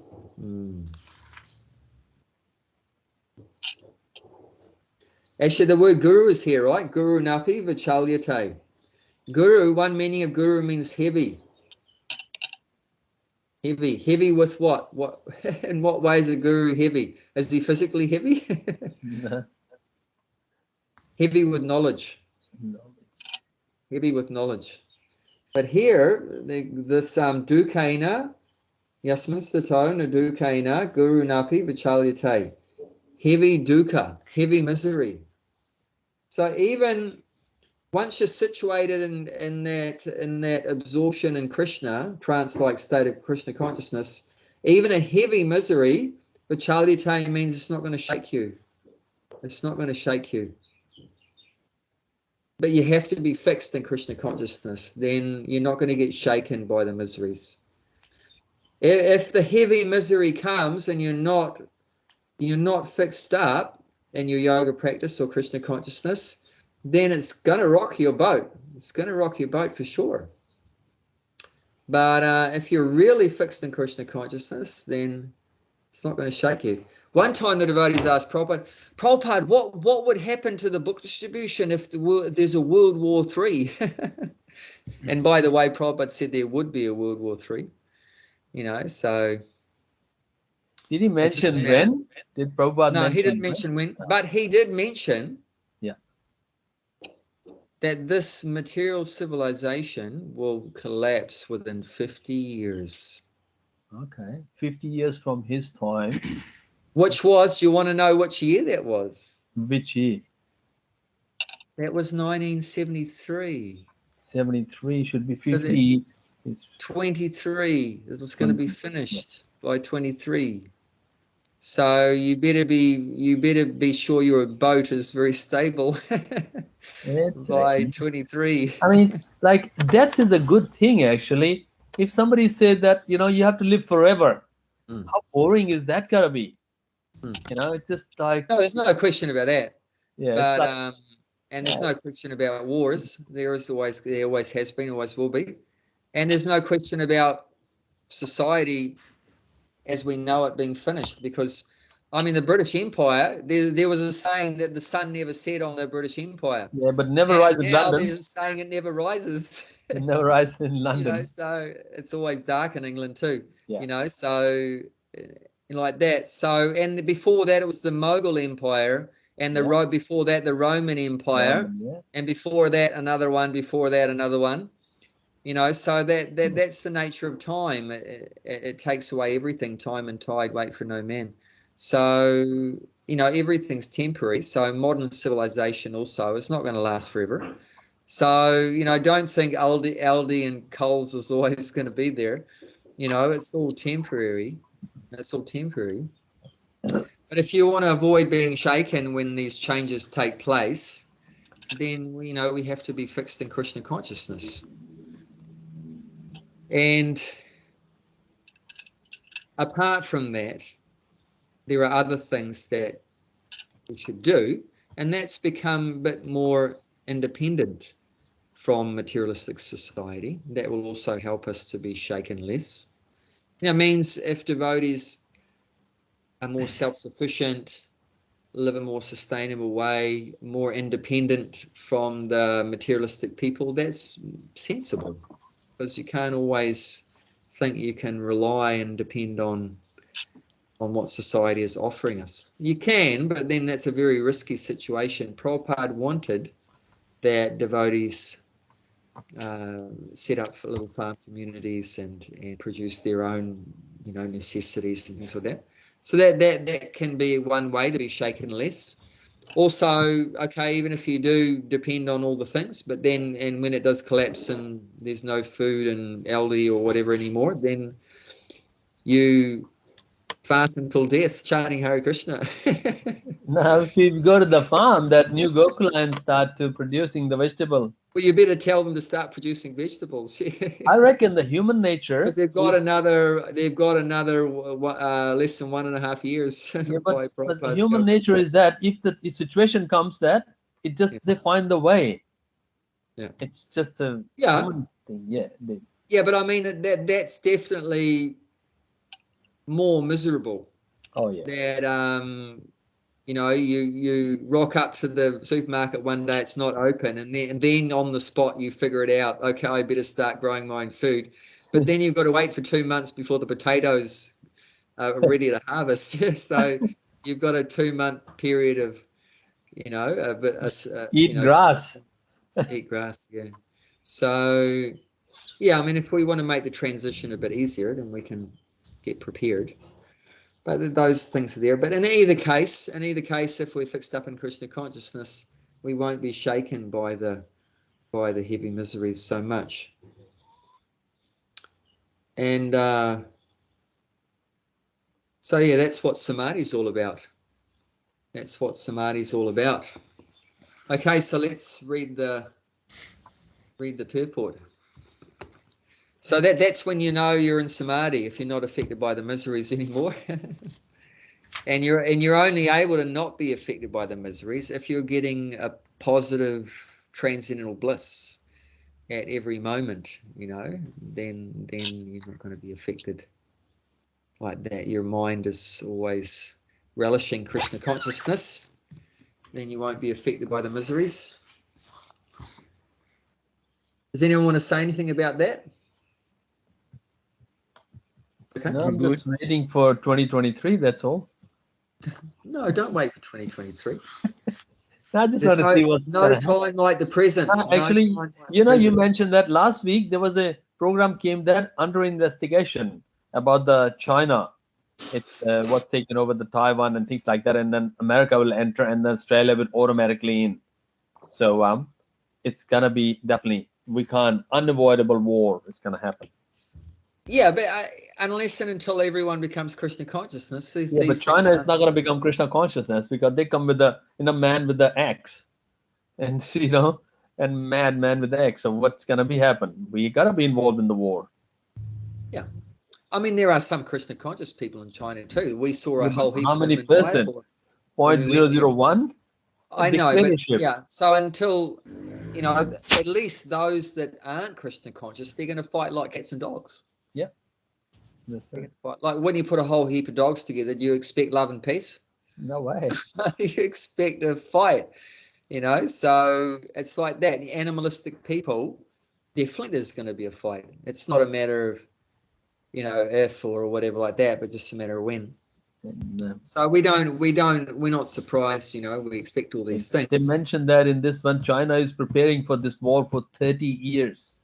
Actually, the word guru is here, right? Guru napi vichalyate. Guru, one meaning of guru means heavy. Heavy with what? What? In what way is a guru heavy? Is he physically heavy? Heavy with knowledge. Heavy with knowledge. But here, this dukaina Yasmistato nadukaina guru napi vichalyate. Heavy dukkha, heavy misery. So even once you're situated in that absorption in Krishna, trance-like state of Krishna consciousness, even a heavy misery, vichalyate means it's not going to shake you. It's not going to shake you. But you have to be fixed in Krishna consciousness. Then you're not going to get shaken by the miseries. If the heavy misery comes and you're not fixed up in your yoga practice or Krishna consciousness, then it's going to rock your boat. It's going to rock your boat for sure. But if you're really fixed in Krishna consciousness, then it's not going to shake you. One time the devotees asked Prabhupada, what would happen to the book distribution if there's a World War III? And by the way, Prabhupada said there would be a World War III. So... Did he mention when? Did Prabhupada No, mention he didn't mention when, but he did mention that this material civilization will collapse within 50 years. Okay, 50 years from his time. Which was, do you want to know which year that was? Which year? That was 1973. 73 should be 50. So 23. This is going to be finished by 23. So you better be sure your boat is very stable by 23. I mean, like, death is a good thing, actually. If somebody said that, you have to live forever, how boring is that gonna be? It's just like... No, there's no question about that. Yeah. But and there's no question about wars. There always has been, always will be. And there's no question about society as we know it being finished, because the British Empire, there was a saying that the sun never set on the British Empire. Yeah, but never rises in London. There's a saying it never rises. It never rises in London. So it's always dark in England too. Yeah. So like that. So, and before that it was the Mughal Empire, and before that the Roman Empire, and before that another one, before that another one. So that's the nature of time. It takes away everything. Time and tide wait for no man. So, everything's temporary. So modern civilization also is not going to last forever. So, don't think Aldi and Coles is always going to be there. It's all temporary. It's all temporary. But if you want to avoid being shaken when these changes take place, then, we have to be fixed in Krishna consciousness. And apart from that, there are other things that we should do, and that's become a bit more independent from materialistic society. That will also help us to be shaken less. It means if devotees are more self-sufficient, live a more sustainable way, more independent from the materialistic people, that's sensible. Because you can't always think you can rely and depend on what society is offering us. You can, but then that's a very risky situation. Prabhupada wanted that devotees set up for little farm communities and produce their own, necessities and things like that. So that can be one way to be shaken less. Also, okay, even if you do depend on all the things, but then, and when it does collapse and there's no food and Aldi or whatever anymore, then you fast until death, chanting Hare Krishna. Now, if you go to the farm, that new Gokula and start to producing the vegetable. Well, you better tell them to start producing vegetables. I reckon the human nature. Because they've got another less than 1.5 years. Yeah, but the human nature is that if the situation comes that they find the way. Yeah, it's just a human thing. Yeah, but I mean that's definitely more miserable. Oh yeah. That you rock up to the supermarket one day, it's not open, and then on the spot you figure it out. Okay, I better start growing my own food. But then you've got to wait for 2 months before the potatoes are ready to harvest. So you've got a 2-month period of, eat grass. Eat grass, yeah. So, yeah, I mean, if we want to make the transition a bit easier, then we can get prepared. But those things are there. But in either case, if we're fixed up in Krishna consciousness, we won't be shaken by the heavy miseries so much. And so yeah, that's what samadhi's all about. That's what samadhi's all about. Okay, so let's read the purport. So that's when you know you're in samadhi, if you're not affected by the miseries anymore. and you're only able to not be affected by the miseries if you're getting a positive transcendental bliss at every moment, then you're not going to be affected like that. Your mind is always relishing Krishna consciousness, then you won't be affected by the miseries. Does anyone want to say anything about that? Okay. No, I'm just waiting for 2023, that's all. No, don't wait for 2023. I just want to see what's no time like the present. Actually, you mentioned that last week there was a program came there under investigation about the China. It was taken over the Taiwan and things like that, and then America will enter, and then Australia will automatically in. So it's gonna be definitely unavoidable war is gonna happen. Yeah, but unless and until everyone becomes Krishna consciousness, but China is not going to become Krishna consciousness because they come with the man with the axe, and and madman with the axe. So what's going to be happen? We got to be involved in the war. Yeah, I mean there are some Krishna conscious people in China too. We saw a whole heap how of many them in percent? Mayapur. 0.001. I know, but yeah. So until at least those that aren't Krishna conscious, they're going to fight like cats and dogs. Yeah. Right. Like when you put a whole heap of dogs together, do you expect love and peace? No way. You expect a fight, so it's like that. The animalistic people, definitely there's going to be a fight. It's not a matter of, if or whatever like that, but just a matter of when. So we're not surprised, we expect all these things. They mentioned that in this one, China is preparing for this war for 30 years.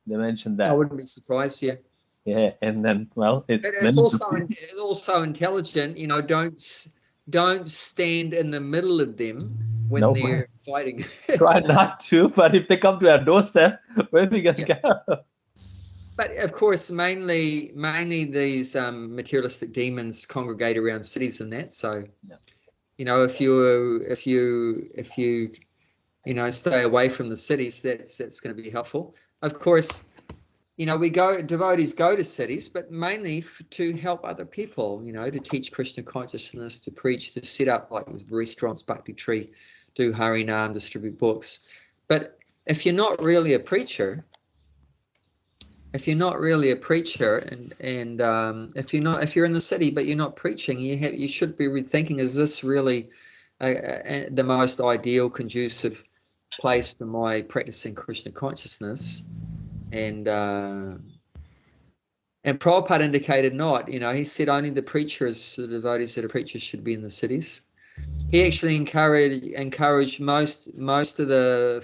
They mentioned that. I wouldn't be surprised, yeah. Yeah, and then it's also intelligent. Don't stand in the middle of them when they're fighting. Try not to, but if they come to our doorstep, where are we gonna go? But of course, mainly these materialistic demons congregate around cities and that. So, if you stay away from the cities, that's going to be helpful. Of course. Devotees go to cities, but mainly to help other people, to teach Krishna consciousness, to preach, to set up like restaurants, bhakti tree, do Harinam, distribute books. But if you're not really a preacher, and if you're in the city but you're not preaching, you should be rethinking: is this really the most ideal, conducive place for my practicing Krishna consciousness? And Prabhupada indicated not. He said only the devotees that are preachers should be in the cities. He actually encouraged most of the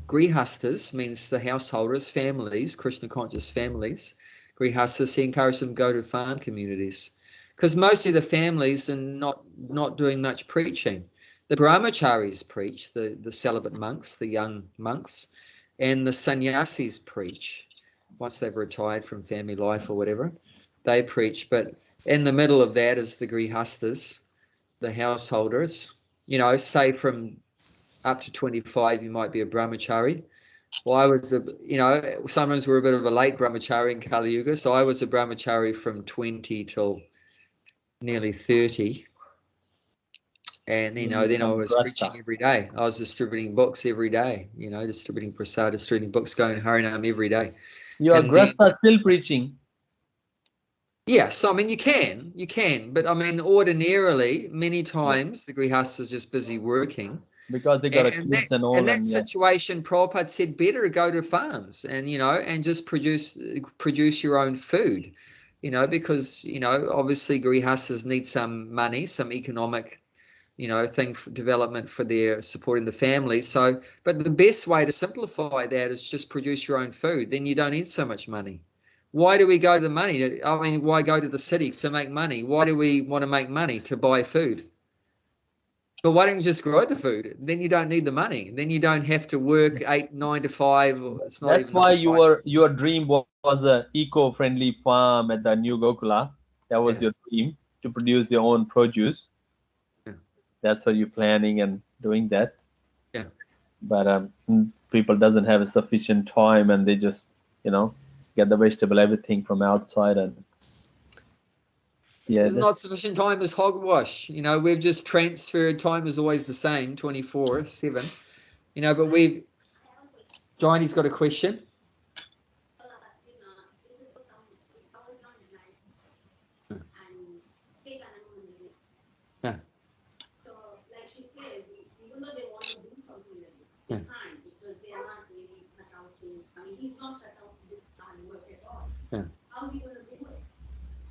grihastas, means the householders, families, Krishna conscious families, grihastas. He encouraged them to go to farm communities because most of the families are not doing much preaching. The brahmacharis preach, the celibate monks, the young monks. And the sannyasis preach once they've retired from family life or whatever. They preach, but in the middle of that is the grihastas, the householders. Say from up to 25, you might be a brahmachari. Well, I was sometimes we're a bit of a late brahmachari in Kali Yuga, so I was a brahmachari from 20 till nearly 30. And then I was preaching every day. I was distributing books every day, distributing prasad, distributing books, going Harinam every day. You are grasta still preaching. Yeah, so I mean you can, but I mean ordinarily many times the grihastas is just busy working. Because they got kids and all. In that situation, Prabhupada said better go to farms and and just produce your own food, because obviously grihastas need some money, some economic thing for development for their supporting the family. So, but the best way to simplify that is just produce your own food. Then you don't need so much money. Why do we go to the money? I mean, why go to the city to make money? Why do we want to make money? To buy food. But why don't you just grow the food? Then you don't need the money. Then you don't have to work 8, 9 to 5. It's not That's even why 9 to 5. your dream was a eco-friendly farm at the New Gokula. That was your dream, to produce your own produce. Yeah. That's what you're planning and doing that. Yeah. But people doesn't have a sufficient time, and they just, get the vegetable, everything from outside, and There's not sufficient time as hogwash. We've just transferred. Time is always the same, 24/7. But Johnny's got a question. Yeah. So, like she says, even though they want to do something with it, they can't, because they are not really cut out to. I mean, he's not cut out to do hard work at all. Yeah. How's he going to do it?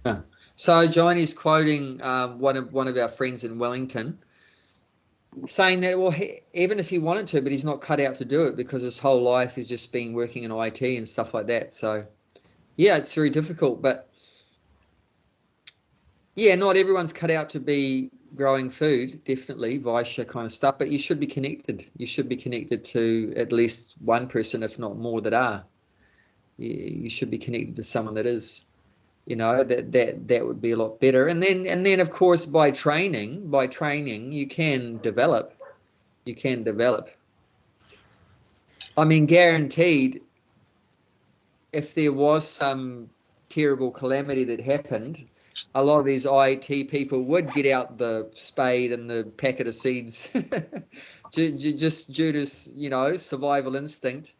Yeah. So Johnny's quoting one of our friends in Wellington, saying that, well, even if he wanted to, but he's not cut out to do it, because his whole life has just been working in IT and stuff like that. So, yeah, it's very difficult. But yeah, not everyone's cut out to be growing food, definitely, Vaishya kind of stuff, but you should be connected. You should be connected to at least one person, if not more, that are. You should be connected to someone that is. That would be a lot better. And then of course, by training, you can develop. I mean, guaranteed, if there was some terrible calamity that happened, a lot of these IT people would get out the spade and the packet of seeds, just due to survival instinct.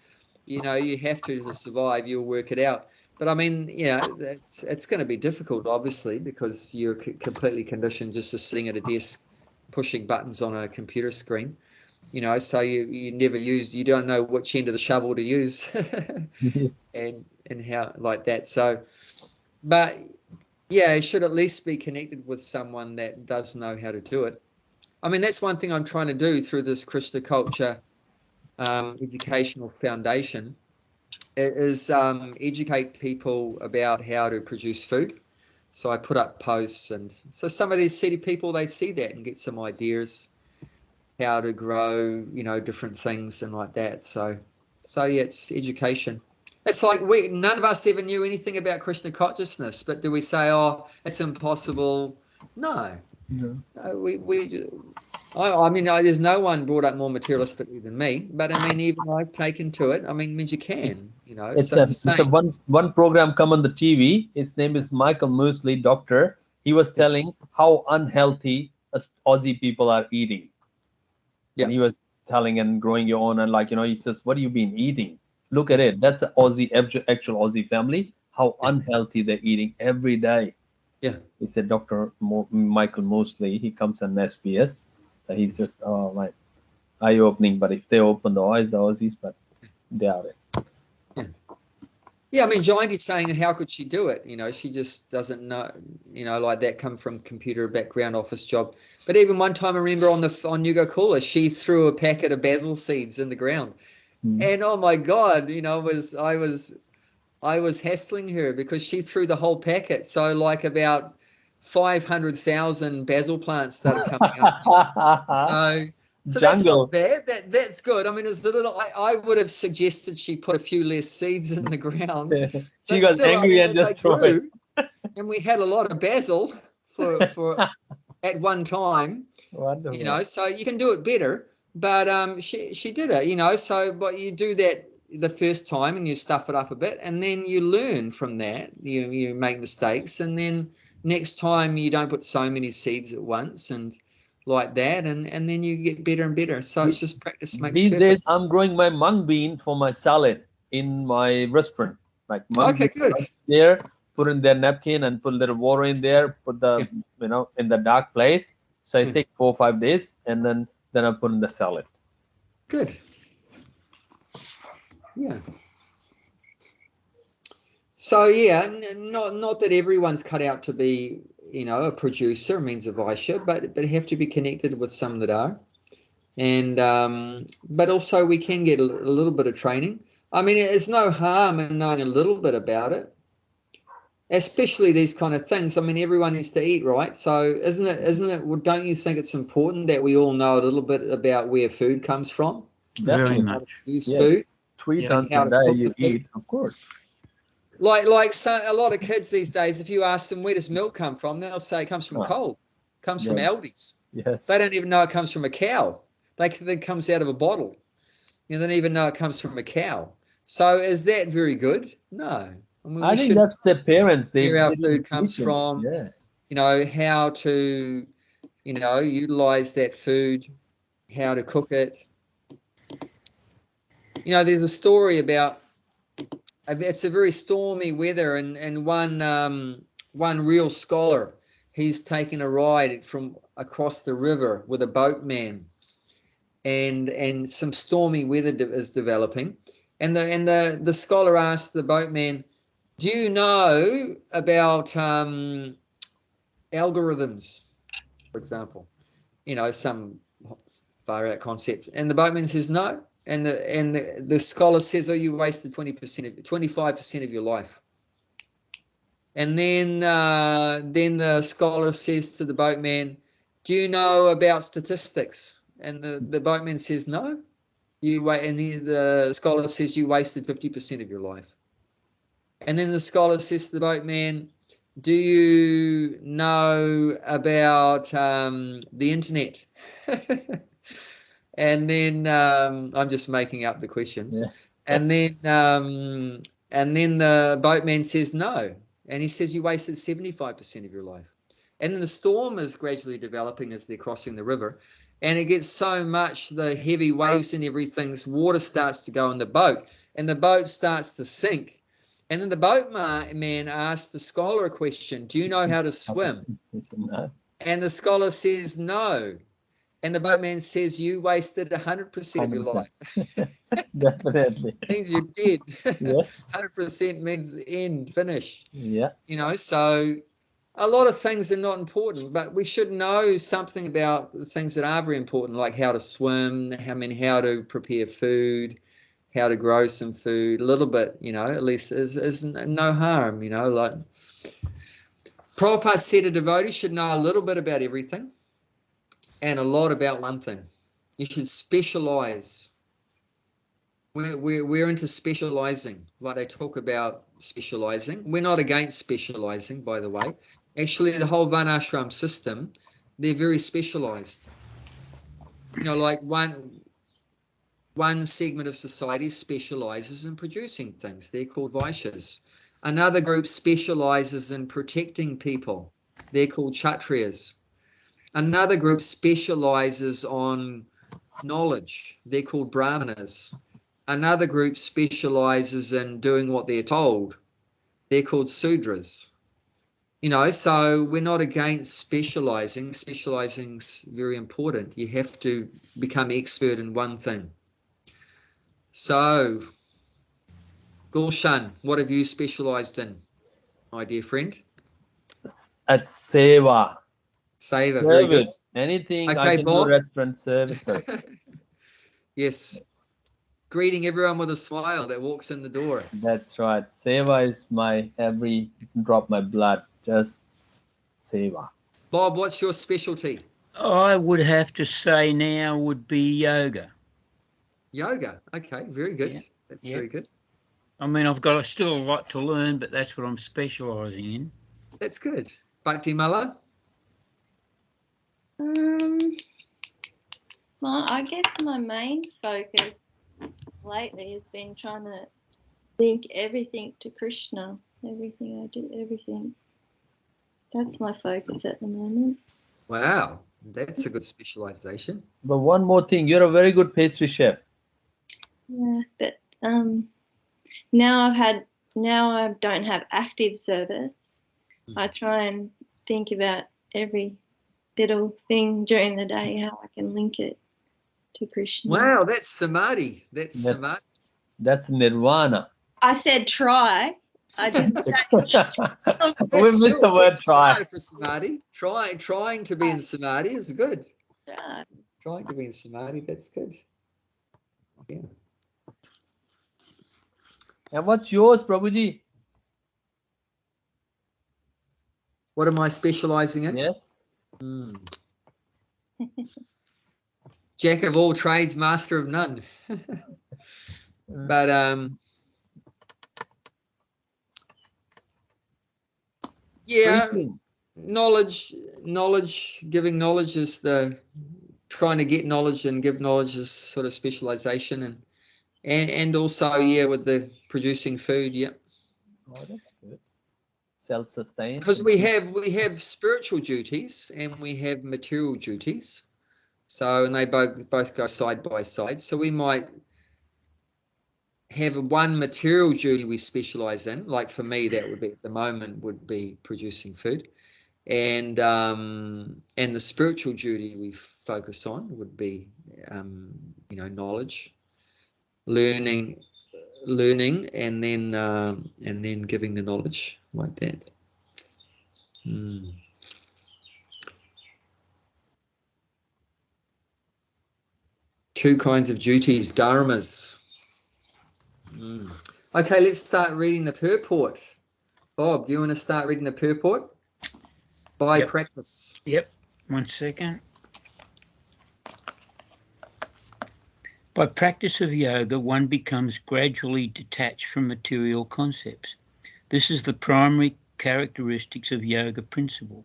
You have to survive. You'll work it out. But I mean, it's going to be difficult, obviously, because you're completely conditioned just to sitting at a desk, pushing buttons on a computer screen. So you don't know which end of the shovel to use, and how like that. So, but yeah, it should at least be connected with someone that does know how to do it. I mean, that's one thing I'm trying to do through this Krishna Culture Educational Foundation, is educate people about how to produce food. So I put up posts, and so some of these city people, they see that and get some ideas how to grow, different things and like that. So yeah, it's education. It's like none of us ever knew anything about Krishna consciousness, but do we say, oh, it's impossible? No. I mean, there's no one brought up more materialistically than me, but I mean, even I've taken to it. I mean, it means you can, It's so it's the same. one program come on the TV. His name is Michael Mosley, doctor. He was telling how unhealthy Aussie people are eating. Yeah. And he was telling, and growing your own, and he says, what have you been eating? Look at it. That's an actual Aussie family. How unhealthy they're eating every day. Yeah. He said, Dr. Michael Mosley, he comes on SBS. So he's just, eye-opening. But if they open the eyes, the Aussies, but they are it. Yeah, I mean, Jayanti's saying, how could she do it? She just doesn't know, like that, come from computer background, office job. But even one time, I remember on Nuga Cooler, she threw a packet of basil seeds in the ground. And oh my God, I was hassling her because she threw the whole packet. So like about 500,000 basil plants started coming up. So that's not bad. That's good. I mean, it's a little. I would have suggested she put a few less seeds in the ground. She got angry and just threw it. And we had a lot of basil for at one time. Wonderful. So you can do it better. But she did it. So but you do that the first time and you stuff it up a bit, and then you learn from that. You make mistakes, and then next time you don't put so many seeds at once, and like that, and then you get better and better. So it's just practice makes perfect. These days I'm growing my mung bean for my salad in my restaurant. Like mung bean good. Right there, put in their napkin and put a little water in there, put the in the dark place. So it takes 4 or 5 days, and then I put in the salad. Good. Yeah. So yeah, not that everyone's cut out to be a producer, means a Vaishya, but have to be connected with some that are. And but also we can get a little bit of training. I mean, there's no harm in knowing a little bit about it. especially these kind of things. I mean, everyone needs to eat, right? So isn't it, well, don't you think it's important that we all know a little bit about where food comes from? Very Definitely. How to much. use Yes. food? 3 Yeah. times How a to day cook you the food. eat, of course. Like so a lot of kids these days, if you ask them where does milk come from, they'll say it comes from Ah. cold, comes from Yeah. Aldi's. Yes. They don't even know it comes from a cow. They think it comes out of a bottle. They don't even know it comes from a cow. So is that very good? No. I mean, I we think should that's the parents. They where our didn't food teach comes them. from, Yeah. how to, utilize that food, how to cook it. There's a story about, it's a very stormy weather, and one real scholar, he's taking a ride from across the river with a boatman, and some stormy weather is developing, and the scholar asked the boatman, "Do you know about algorithms, for example? Some far out concept." And the boatman says no. And the scholar says, "Oh, you wasted 25% of your life." And then the scholar says to the boatman, "Do you know about statistics?" And the boatman says, "No." And the scholar says, "You wasted 50% of your life." And then the scholar says to the boatman, "Do you know about the internet?" And then I'm just making up the questions. Yeah. And then the boatman says no. And he says, "You wasted 75% of your life." And then the storm is gradually developing as they're crossing the river. And it gets so much, the heavy waves and everything's water starts to go in the boat. And the boat starts to sink. And then the boatman asks the scholar a question, "Do you know how to swim?" No. And the scholar says no. And the boatman says, "You wasted 100% of your 100%. life." Definitely. Means you're dead. Yes. 100% means end, finish. Yeah. So a lot of things are not important, but we should know something about the things that are very important, like how to swim, how to prepare food, how to grow some food, a little bit, at least is no harm, like Prabhupada said a devotee should know a little bit about everything and a lot about one thing. You should specialize. We're into specializing. Like they talk about specializing. We're not against specializing, by the way. Actually, the whole Varnashram system, they're very specialized. Like one segment of society specializes in producing things. They're called Vaishyas. Another group specializes in protecting people. They're called Kshatriyas. Another group specializes on knowledge. They're called Brahmanas. Another group specializes in doing what they're told. They're called Sudras. So we're not against specializing. Specializing's very important. You have to become expert in one thing. So, Gulshan, what have you specialized in, my dear friend? At Seva. Seva, very good. Service. Anything I Okay, can do, Bob. restaurant services. Yes. Greeting everyone with a smile that walks in the door. That's right. Seva is my every drop my blood. Just Seva. Bob, what's your specialty? I would have to say now would be yoga. Yoga. Okay, very good. Yeah. That's Yeah. very good. I mean, I've got still a lot to learn, but that's what I'm specialising in. That's good. Bhakti Mala? I guess my main focus lately has been trying to link everything to Krishna. Everything I do, everything. That's my focus at the moment. Wow, that's a good specialization. But one more thing, you're a very good pastry chef. Yeah, but now I don't have active service. I try and think about every little thing during the day, how I can link it to Krishna. Wow, that's samadhi. That's samadhi. That's nirvana. I said try. I didn't say. We missed the word try. For samadhi. Trying to be in samadhi is good. Try. Trying to be in samadhi, that's good. Yeah. And what's yours, Prabhuji? What am I specializing in? Yes. Jack of all trades, master of none. But yeah, Preaching. giving knowledge is the trying to get knowledge and give knowledge is sort of specialization, and also with the producing food. Yeah. Oh, that's good. Self-sustained. Because we have spiritual duties and we have material duties, so and they both go side by side. So we might have one material duty we specialize in, like for me that would be at the moment would be producing food, and the spiritual duty we focus on would be knowledge, learning, and then giving the knowledge like that. Two kinds of duties, dharmas. Okay, let's start reading the purport. Bob, do you want to start reading the purport? By practice. Yep. 1 second. By practice of yoga, one becomes gradually detached from material concepts. This is the primary characteristics of yoga principle.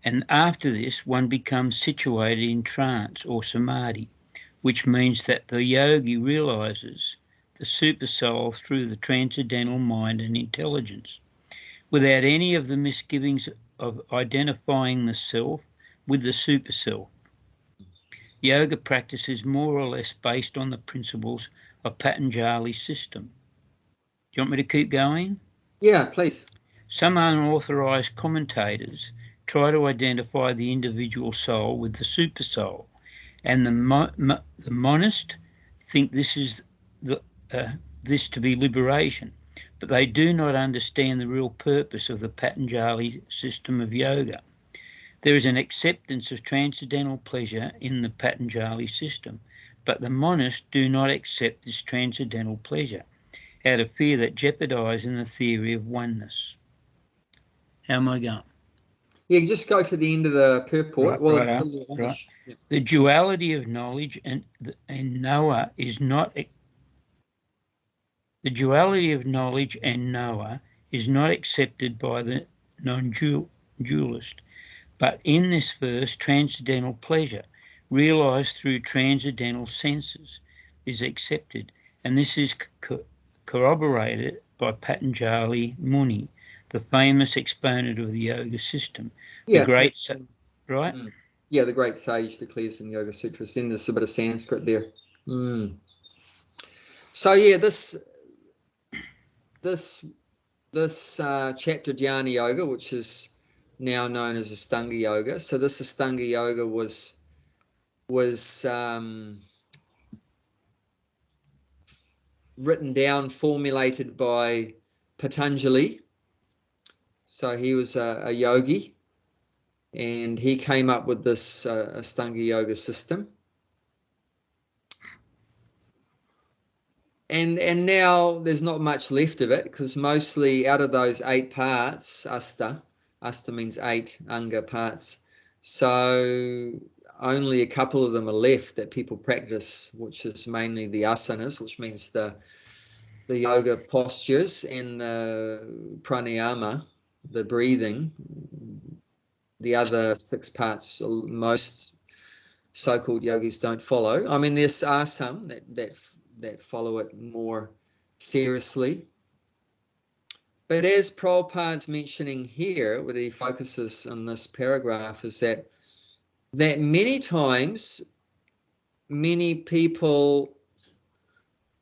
And after this, one becomes situated in trance or samadhi, which means that the yogi realizes the supersoul through the transcendental mind and intelligence, without any of the misgivings of identifying the self with the superself. Yoga practice is more or less based on the principles of Patanjali's system. Do you want me to keep going? Yeah, please. Some unauthorized commentators try to identify the individual soul with the supersoul, and the monist think this is this to be liberation, but they do not understand the real purpose of the Patanjali system of yoga. There is an acceptance of transcendental pleasure in the Patanjali system, but the monists do not accept this transcendental pleasure out of fear that jeopardizing the theory of oneness. How am I going? Yeah, just go to the end of the purport. Right. The duality of knowledge and knower is not. The duality of knowledge and knower is not accepted by the non-dualist. But in this verse, transcendental pleasure, realized through transcendental senses, is accepted, and this is corroborated by Patanjali Muni, the famous exponent of the yoga system. Yeah, the great, right? Yeah, the great sage declares in the Yoga Sutras. Then there's a bit of Sanskrit there. So yeah, this chapter Dhyana Yoga, which is now known as Ashtanga Yoga. So this Ashtanga Yoga was written down, formulated by Patanjali. So he was a yogi, and he came up with this Ashtanga Yoga system. And now there's not much left of it, because mostly out of those 8 parts, asta means 8 anga parts, so only a couple of them are left that people practice, which is mainly the asanas, which means the yoga postures, and the pranayama, the breathing. The other 6 parts most so-called yogis don't follow. I mean, there are some that follow it more seriously. But as Prabhupada's mentioning here, where he focuses on this paragraph, is that many times, many people,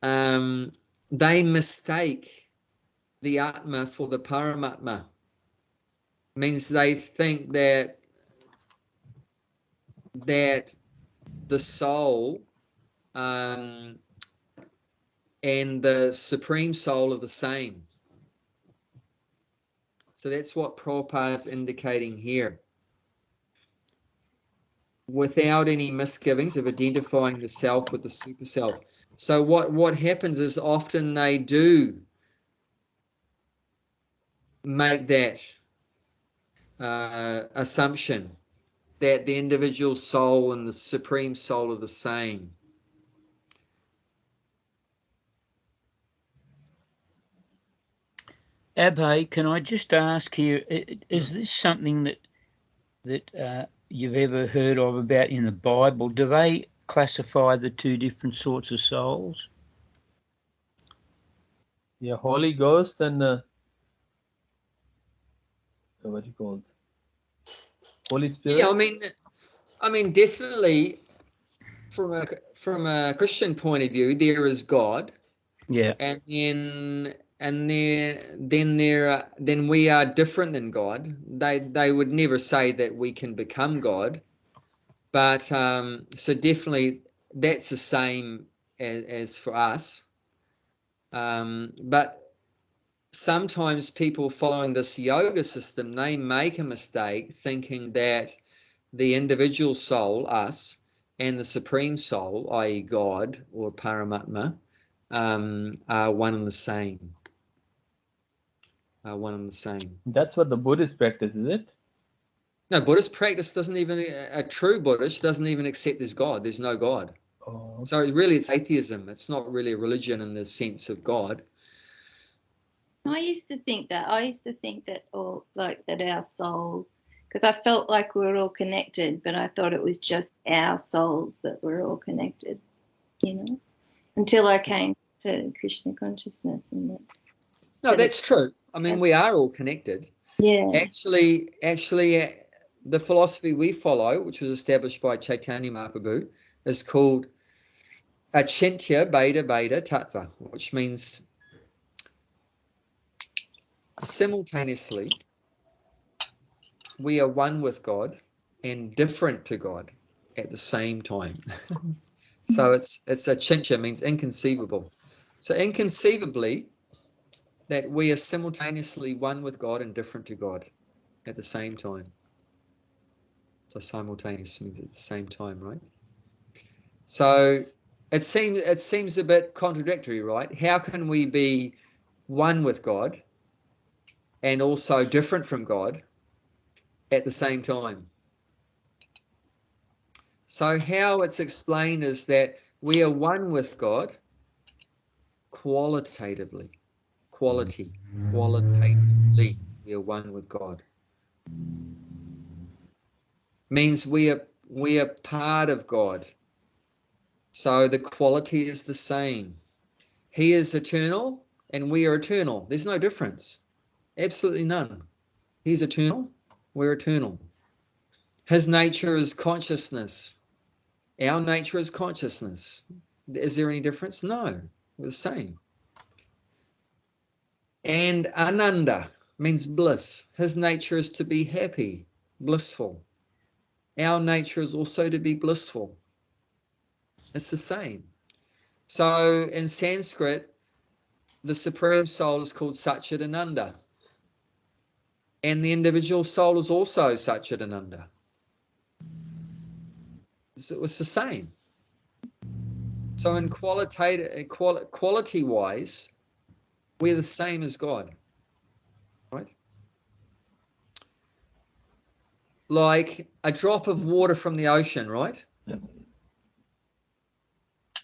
they mistake the Atma for the Paramatma. Means they think that the soul and the Supreme Soul are the same. So that's what Prabhupada is indicating here. Without any misgivings of identifying the self with the super self. So what happens is often they do make that assumption that the individual soul and the supreme soul are the same. Abhay, can I just ask here, is this something that you've ever heard of about in the Bible? Do they classify the two different sorts of souls? Yeah, Holy Ghost and what do you call it? Holy Spirit. Yeah, I mean, definitely from a Christian point of view, there is God. Yeah. And then we are different than God. They would never say that we can become God, but so definitely that's the same as for us. But sometimes people following this yoga system, they make a mistake thinking that the individual soul, us, and the supreme soul, i.e. God or Paramatma, are one and the same. One and the same. That's what the Buddhist practice, is it? No, Buddhist practice doesn't even, a true Buddhist doesn't even accept there's God. There's no God. Oh, So really it's atheism. It's not really a religion in the sense of God. I used to think that that our soul, because I felt like we were all connected, but I thought it was just our souls that were all connected, until I came to Krishna consciousness. And No, that's true. I mean, we are all connected. yeah. Actually, the philosophy we follow, which was established by Chaitanya Mahaprabhu, is called Achintya Bheda Bheda Tattva, which means simultaneously we are one with God and different to God at the same time. So it's Achintya means inconceivable. So inconceivably that we are simultaneously one with God and different to God at the same time. So simultaneous means at the same time, right? So it seems a bit contradictory, right? How can we be one with God and also different from God at the same time? So how it's explained is that we are one with God qualitatively. Qualitatively, we are one with God. Means we are part of God. So the quality is the same. He is eternal and we are eternal. There's no difference. Absolutely none. He's eternal. We're eternal. His nature is consciousness. Our nature is consciousness. Is there any difference? No. We're the same. And Ananda means bliss. His nature is to be happy, blissful. Our nature is also to be blissful. It's the same. So in Sanskrit, the Supreme Soul is called Satchidananda. And the individual soul is also Satchidananda. So it's the same. So in quality-wise, we're the same as God. Right? Like a drop of water from the ocean, right? yeah.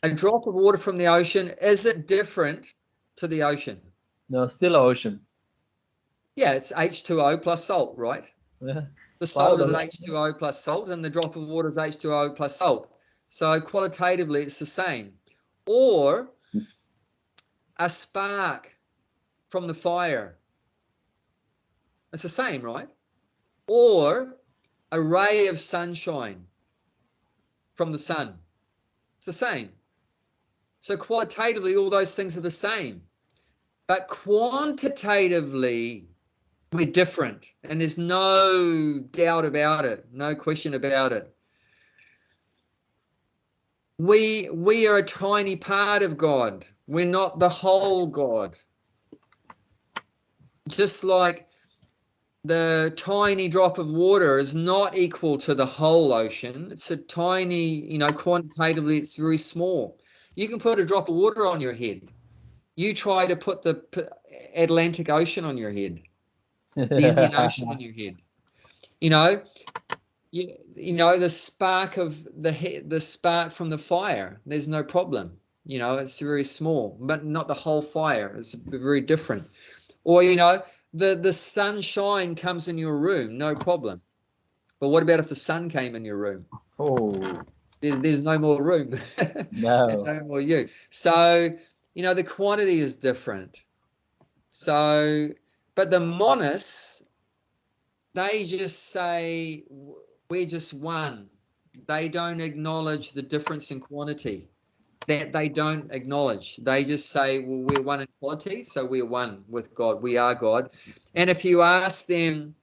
A drop of water from the ocean, is it different to the ocean? No, still ocean. Yeah, it's H2O plus salt, right? Yeah. The salt is H2O plus salt, and the drop of water is H2O plus salt. So qualitatively, it's the same. Or a spark from the fire. It's the same, right? Or a ray of sunshine from the sun. It's the same. So qualitatively, all those things are the same. But quantitatively, we're different. And there's no doubt about it, no question about it. We are a tiny part of God. We're not the whole God. Just like the tiny drop of water is not equal to the whole ocean. It's a tiny, quantitatively, it's very small. You can put a drop of water on your head. You try to put the Atlantic Ocean on your head, the Indian Ocean on your head. You know, you know, the spark of the spark from the fire, there's no problem. You know, it's very small, but not the whole fire. It's very different. Or, you know, the sunshine comes in your room, no problem. But what about if the sun came in your room? Oh, There's no more room. no. No more you. So, you know, the quantity is different. So, but the monists, they just say, we're just one. They don't acknowledge the difference in quantity. That they don't acknowledge. They just say, well, we're one in quality, so we're one with God. We are God. And if you ask them,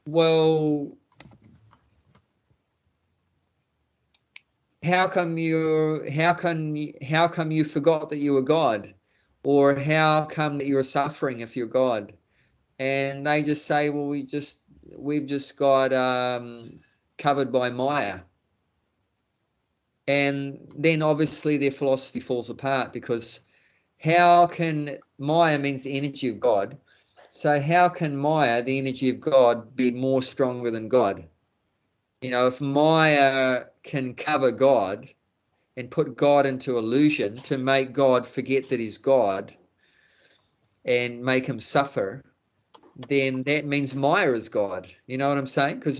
well, how come you forgot that you were God? Or how come that you were suffering if you're God? And they just say, well, we've just got covered by Maya. And then obviously their philosophy falls apart, because how can Maya means the energy of God? So how can Maya, the energy of God, be more stronger than God? You know, if Maya can cover God and put God into illusion to make God forget that he's God and make him suffer, then that means Maya is God. You know what I'm saying? Because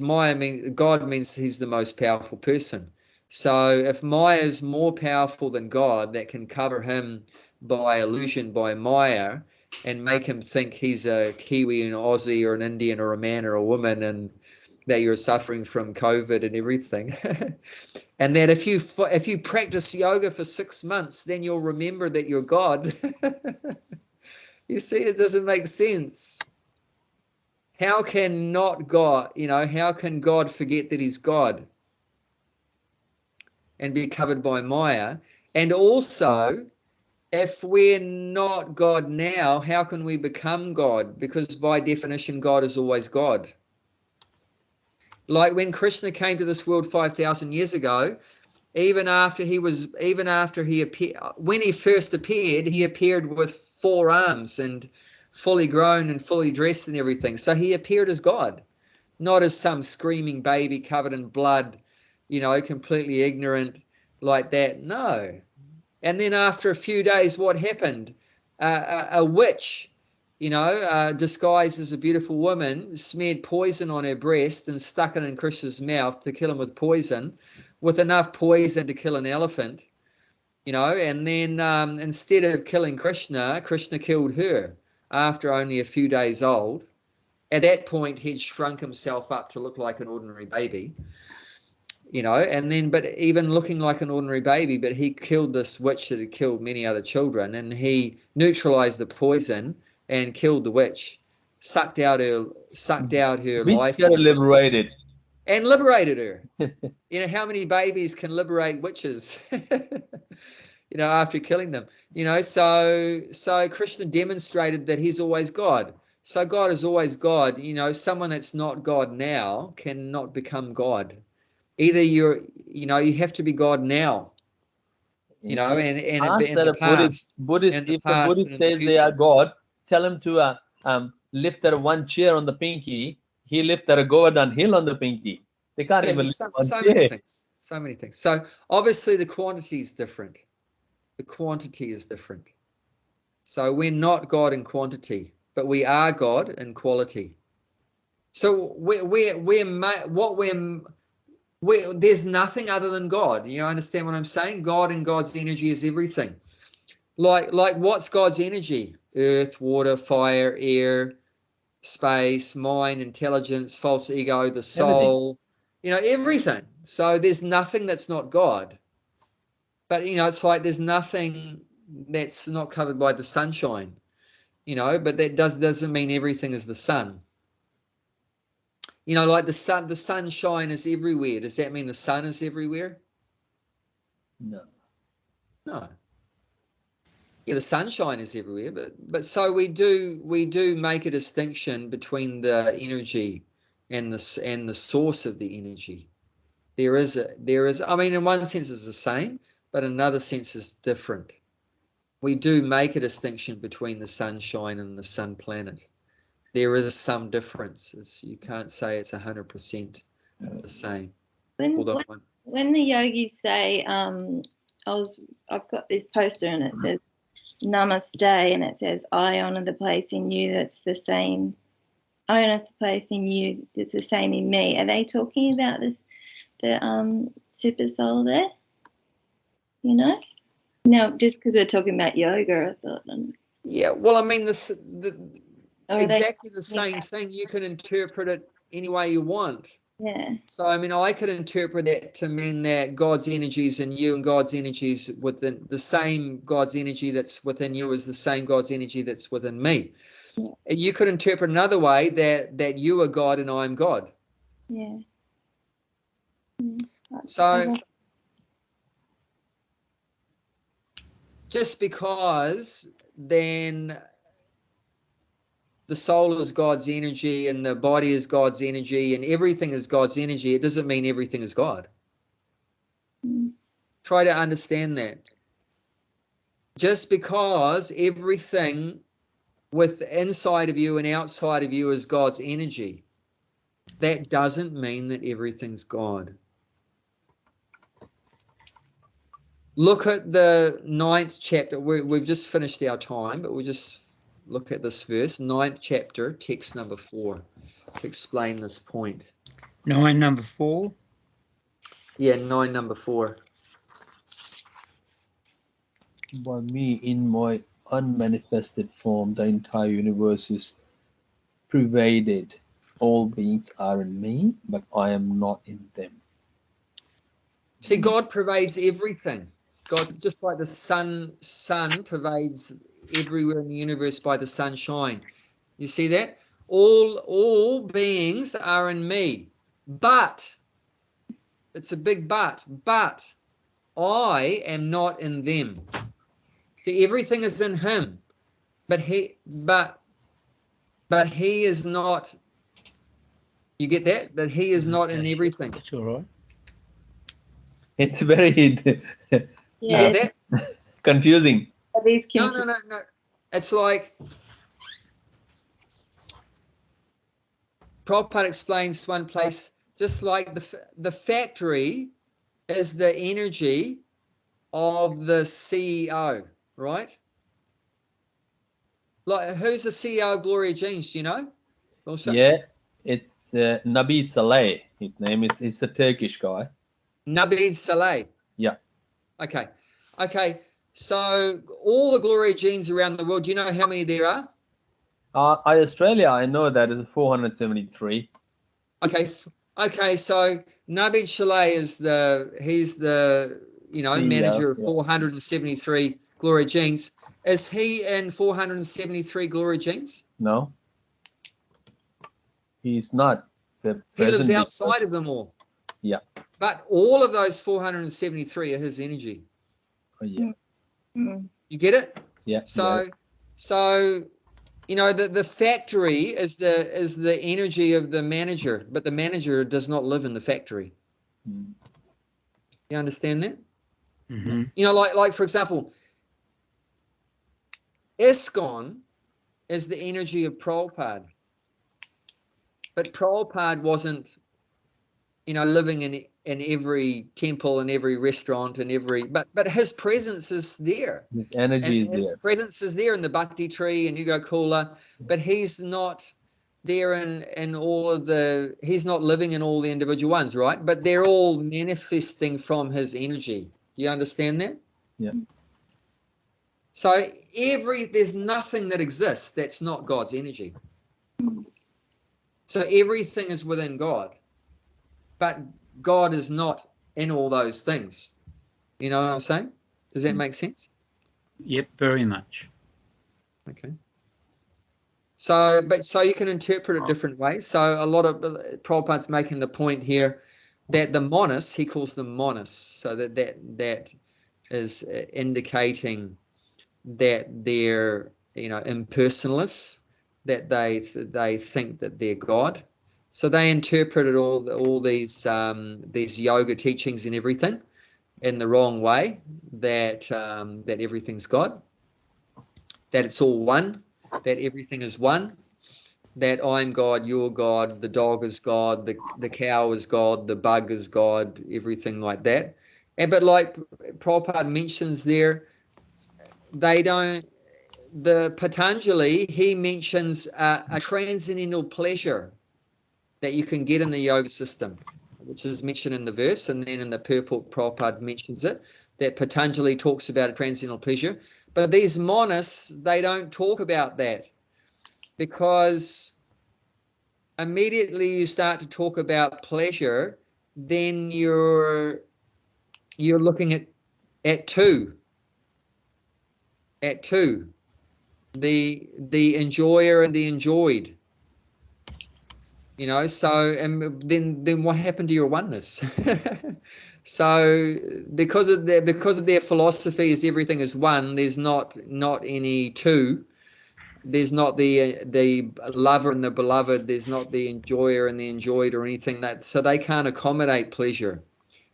God means he's the most powerful person. So if Maya is more powerful than God, that can cover him by illusion, by Maya, and make him think he's a Kiwi, an Aussie, or an Indian, or a man, or a woman, and that you're suffering from COVID and everything. And that if you practice yoga for 6 months, then you'll remember that you're God. You see, it doesn't make sense. How can not God, you know, how can God forget that he's God and be covered by Maya? And also, if we're not God now, how can we become God? Because by definition, God is always God. Like when Krishna came to this world 5,000 years ago, even after he appeared, when he first appeared, he appeared with 4 arms and fully grown and fully dressed and everything. So he appeared as God, not as some screaming baby covered in blood, you know, completely ignorant like that. No. And then after a few days, what happened? A witch, you know, disguised as a beautiful woman, smeared poison on her breast and stuck it in Krishna's mouth to kill him with enough poison to kill an elephant, you know. And then instead of killing Krishna, Krishna killed her after only a few days old. At that point, he'd shrunk himself up to look like an ordinary baby, you know, and then, but even looking like an ordinary baby, but he killed this witch that had killed many other children, and he neutralized the poison and killed the witch, sucked out her life Which liberated. and liberated her. You know, how many babies can liberate witches? You know, after killing them, you know, so Krishna demonstrated that he's always God. So God is always God. You know, someone that's not God now cannot become God. Either you have to be God now, you know, and in the past, Buddhist, in the if the past, Buddhist and in the says they are future. God, tell him to lift their one chair on the pinky. He lift their Govardhan hill on the pinky. They can't Yeah, even there's lift one so chair. many things, so many things. So obviously the quantity is different. The quantity is different. So we're not God in quantity, but we are God in quality. So there's nothing other than God. You understand what I'm saying? God and God's energy is everything. Like what's God's energy? Earth, water, fire, air, space, mind, intelligence, false ego, the soul, you know, everything. So there's nothing that's not God. But, you know, it's like there's nothing that's not covered by the sunshine, you know, but that doesn't mean everything is the sun. You know, like the sunshine is everywhere. Does that mean the sun is everywhere? No. No. Yeah, the sunshine is everywhere, but so we do make a distinction between the energy and the source of the energy. There is I mean, in one sense it's the same, but in another sense it's different. We do make a distinction between the sunshine and the sun planet. there is some difference. You can't say it's 100% the same. When the yogis say, I've got this poster and it says Namaste, and it says, I honor the place in you that's the same. I honor the place in you that's the same in me. Are they talking about the super soul there? You know? Now, just because we're talking about yoga, I thought. Yeah, well, I mean, exactly the same thing. You can interpret it any way you want. Yeah. So, I mean, I could interpret that to mean that God's energy is in you and God's energy is within the same God's energy that's within you is the same God's energy that's within me. Yeah. You could interpret another way that you are God and I am God. Yeah. So, just because then the soul is God's energy and the body is God's energy and everything is God's energy, it doesn't mean everything is God. Try to understand that. Just because everything inside of you and outside of you is God's energy, that doesn't mean that everything's God. Look at the 9th chapter. We've just finished our time, but we'll just look at this verse, 9th chapter, text number 4, to explain this point. 9 number 4? Yeah, 9 number 4. By me, in my unmanifested form, the entire universe is pervaded. All beings are in me, but I am not in them. See, God pervades everything. God, just like the sun pervades everywhere in the universe by the sunshine. You see that? All beings are in me, but it's a big but I am not in them. See, everything is in him, but he is not. You get that? But he is not in everything. That's all right. It's very You get that? confusing. No. It's like Prabhupada explains one place, just like the factory is the energy of the CEO, right? Like, who's the CEO of Gloria Jeans? Do you know? Yeah, it's Nabi Saleh. His name is. He's a Turkish guy. Nabi Saleh. Yeah. Okay. So all the Gloria Jeans around the world. Do you know how many there are? Australia, I know that is 473. Okay. So Nabi Saleh is he's the manager of 473 Gloria Jeans. Is he in 473 Gloria Jeans? No. He's not. He lives outside of them all. Yeah. But all of those 473 are his energy. Oh, yeah. You get it? Yeah. So the factory is the energy of the manager, but the manager does not live in the factory. You understand that? Mm-hmm. Like for example, ISKCON is the energy of Prabhupada. But Prabhupada wasn't, living in every temple and every restaurant and but his presence is there. His energy is there. His presence is there in the Bhakti tree and Yugo Kula, but he's not there in all of he's not living in all the individual ones, right? But they're all manifesting from his energy. You understand that? Yeah. So there's nothing that exists that's not God's energy. So everything is within God, but God is not in all those things. You know what I'm saying? Does that make sense? Yep, very much. Okay. So you can interpret it different ways. So a lot of Prabhupada's making the point here that the monas, he calls them monas, so that is indicating that they're impersonalists, that they think that they're God. So they interpreted all these yoga teachings and everything in the wrong way, that everything's God, that it's all one, that everything is one, that I'm God, you're God, the dog is God, the cow is God, the bug is God, everything like that. But like Prabhupada mentions there, they don't, the Patanjali, he mentions a transcendental pleasure that you can get in the yoga system, which is mentioned in the verse, and then in the purport Prabhupada mentions it, that Patanjali talks about a transcendental pleasure. But these monists, they don't talk about that, because immediately you start to talk about pleasure, then you're looking at two, the enjoyer and the enjoyed. So, and then what happened to your oneness? So because of their philosophy is everything is one, there's not any two. There's not the lover and the beloved. There's not the enjoyer and the enjoyed or anything so they can't accommodate pleasure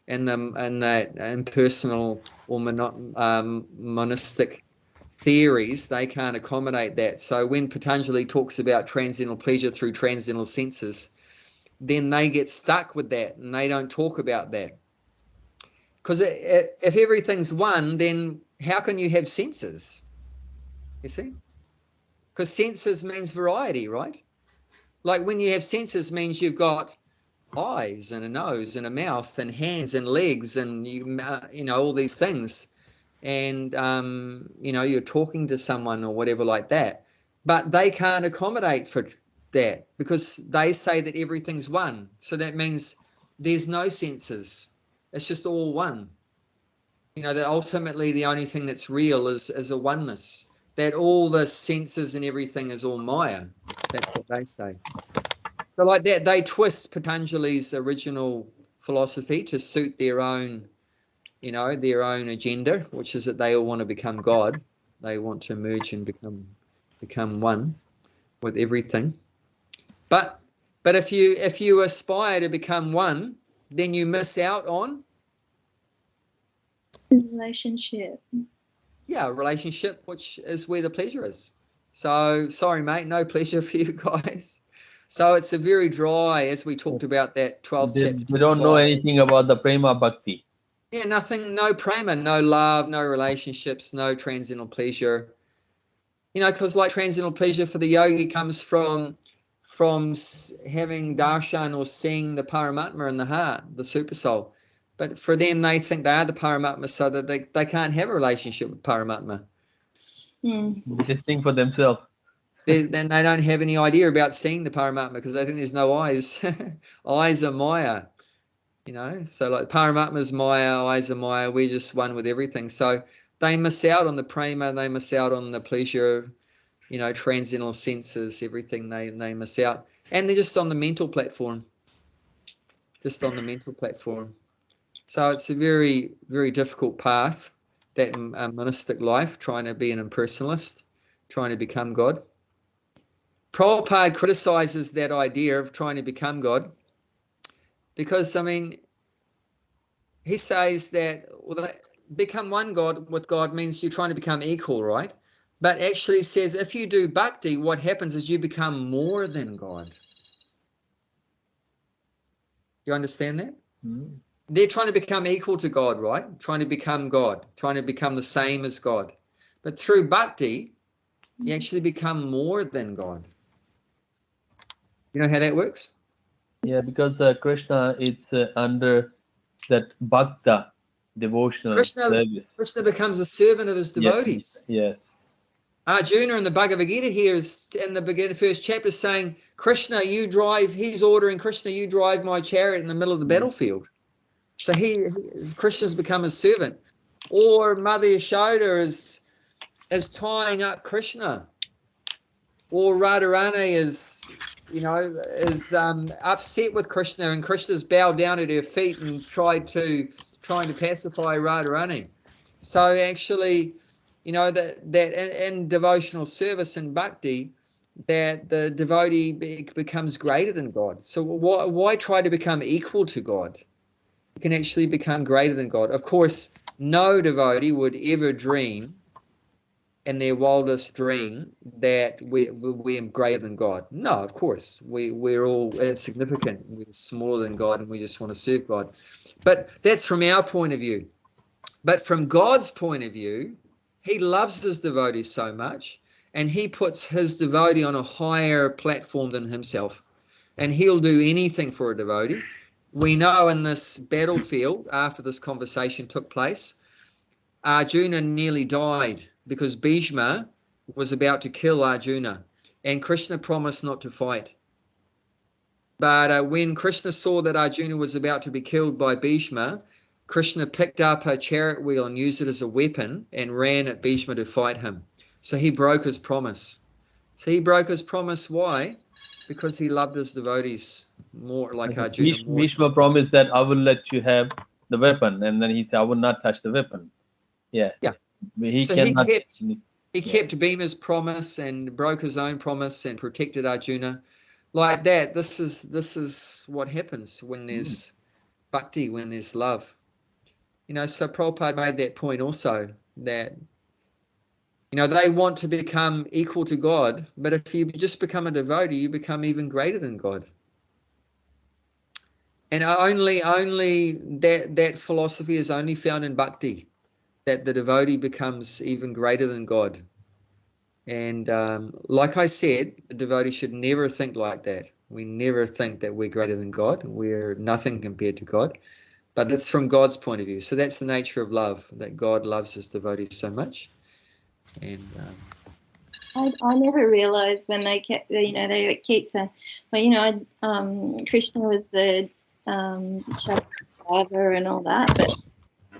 and that impersonal or monistic theories. They can't accommodate that. So when Patanjali talks about transcendental pleasure through transcendental senses, then they get stuck with that and they don't talk about that. Because if everything's one, then how can you have senses? You see? Because senses means variety, right? Like when you have senses means you've got eyes and a nose and a mouth and hands and legs and all these things. And you're talking to someone or whatever like that. But they can't accommodate for that because they say that everything's one. So that means there's no senses. It's just all one. That ultimately the only thing that's real is a oneness. That all the senses and everything is all Maya. That's what they say. So like that, they twist Patanjali's original philosophy to suit their own, their own agenda, which is that they all want to become God. They want to merge and become one with everything. But if you aspire to become one, then you miss out on relationship. Yeah, relationship, which is where the pleasure is. So sorry, mate, no pleasure for you guys. So it's a very dry, as we talked about that 12th chapter. We don't know anything about the prema bhakti. Yeah, nothing, no prema, no love, no relationships, no transcendental pleasure. Because like transcendental pleasure for the yogi comes from having darshan or seeing the Paramatma in the heart, the super soul. But for them, they think they are the Paramatma, so that they can't have a relationship with Paramatma. Mm. They just think for themselves. Then they don't have any idea about seeing the Paramatma because they think there's no eyes. Eyes are Maya, So like Paramatma is Maya, eyes are Maya. We're just one with everything. So they miss out on the prema. They miss out on the pleasure, transcendental senses, everything they miss out. And they're just on the mental platform. So it's a very, very difficult path, that monistic life, trying to be an impersonalist, trying to become God. Prabhupada criticizes that idea of trying to become God because, he says that become one God with God means you're trying to become equal, right? But actually says if you do bhakti, what happens is you become more than God. You understand that? Mm. They're trying to become equal to God, right? Trying to become God, trying to become the same as God. But through bhakti, you actually become more than God. You know how that works? Yeah, because Krishna, it's under that bhakta, devotional service. Krishna becomes a servant of his devotees. Yes. Arjuna in the Bhagavad Gita here is in the beginning, first chapter, saying, Krishna, he's ordering Krishna, you drive my chariot in the middle of the battlefield. So Krishna's become his servant. Or Mother Yashoda is tying up Krishna. Or Radharani is upset with Krishna, and Krishna's bowed down at her feet and trying to pacify Radharani. So actually, that in devotional service and bhakti, that the devotee becomes greater than God. So why try to become equal to God? You can actually become greater than God. Of course, no devotee would ever dream in their wildest dream that we're greater than God. No, of course, we're all insignificant. We're smaller than God, and we just want to serve God. But that's from our point of view. But from God's point of view, he loves his devotees so much, and he puts his devotee on a higher platform than himself. And he'll do anything for a devotee. We know in this battlefield, after this conversation took place, Arjuna nearly died because Bhishma was about to kill Arjuna, and Krishna promised not to fight. But when Krishna saw that Arjuna was about to be killed by Bhishma, Krishna picked up a chariot wheel and used it as a weapon and ran at Bhishma to fight him. So he broke his promise. So he broke his promise. Why? Because he loved his devotees more, like Arjuna. Bhishma promised that I will let you have the weapon, and then he said, I will not touch the weapon. Yeah. Yeah. He kept Bhima's promise and broke his own promise and protected Arjuna. Like that, this is what happens when there's bhakti, when there's love. So Prabhupada made that point also, that they want to become equal to God, but if you just become a devotee, you become even greater than God. And only that philosophy is only found in bhakti, that the devotee becomes even greater than God. And like I said, the devotee should never think like that. We never think that we're greater than God. We're nothing compared to God. But that's from God's point of view. So that's the nature of love, that God loves his devotees so much. And I never realized when they kept, they keep saying, well, Krishna was the chariot driver and all that, but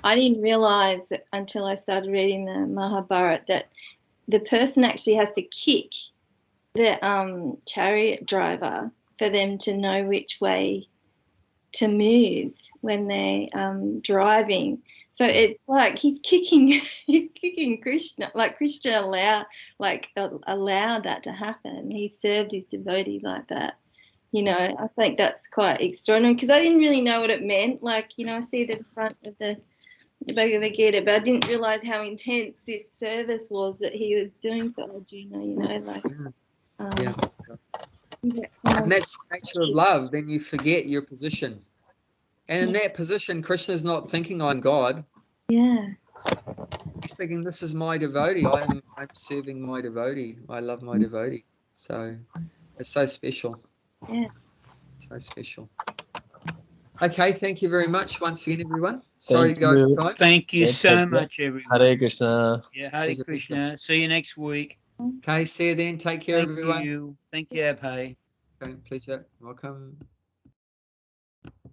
I didn't realize that until I started reading the Mahabharata that the person actually has to kick the chariot driver for them to know which way to move when they're driving. So it's like he's kicking Krishna, like Krishna allowed that to happen. He served his devotee like that. I think that's quite extraordinary, because I didn't really know what it meant. Like, I see the front of the Bhagavad Gita, but I didn't realize how intense this service was that he was doing for Arjuna, and that's the nature of love. Then you forget your position. And in that position, Krishna's not thinking I'm God. Yeah. He's thinking, this is my devotee. I'm serving my devotee. I love my devotee. So it's so special. Yeah. So special. Okay, thank you very much once again, everyone. Sorry to go over time. Thank you so much, everyone. Hare Krishna. Yeah, Hare Krishna. See you next week. Okay, see you then. Take care, everyone. Thank you. Thank you, Abhay. Okay, pleasure. Welcome.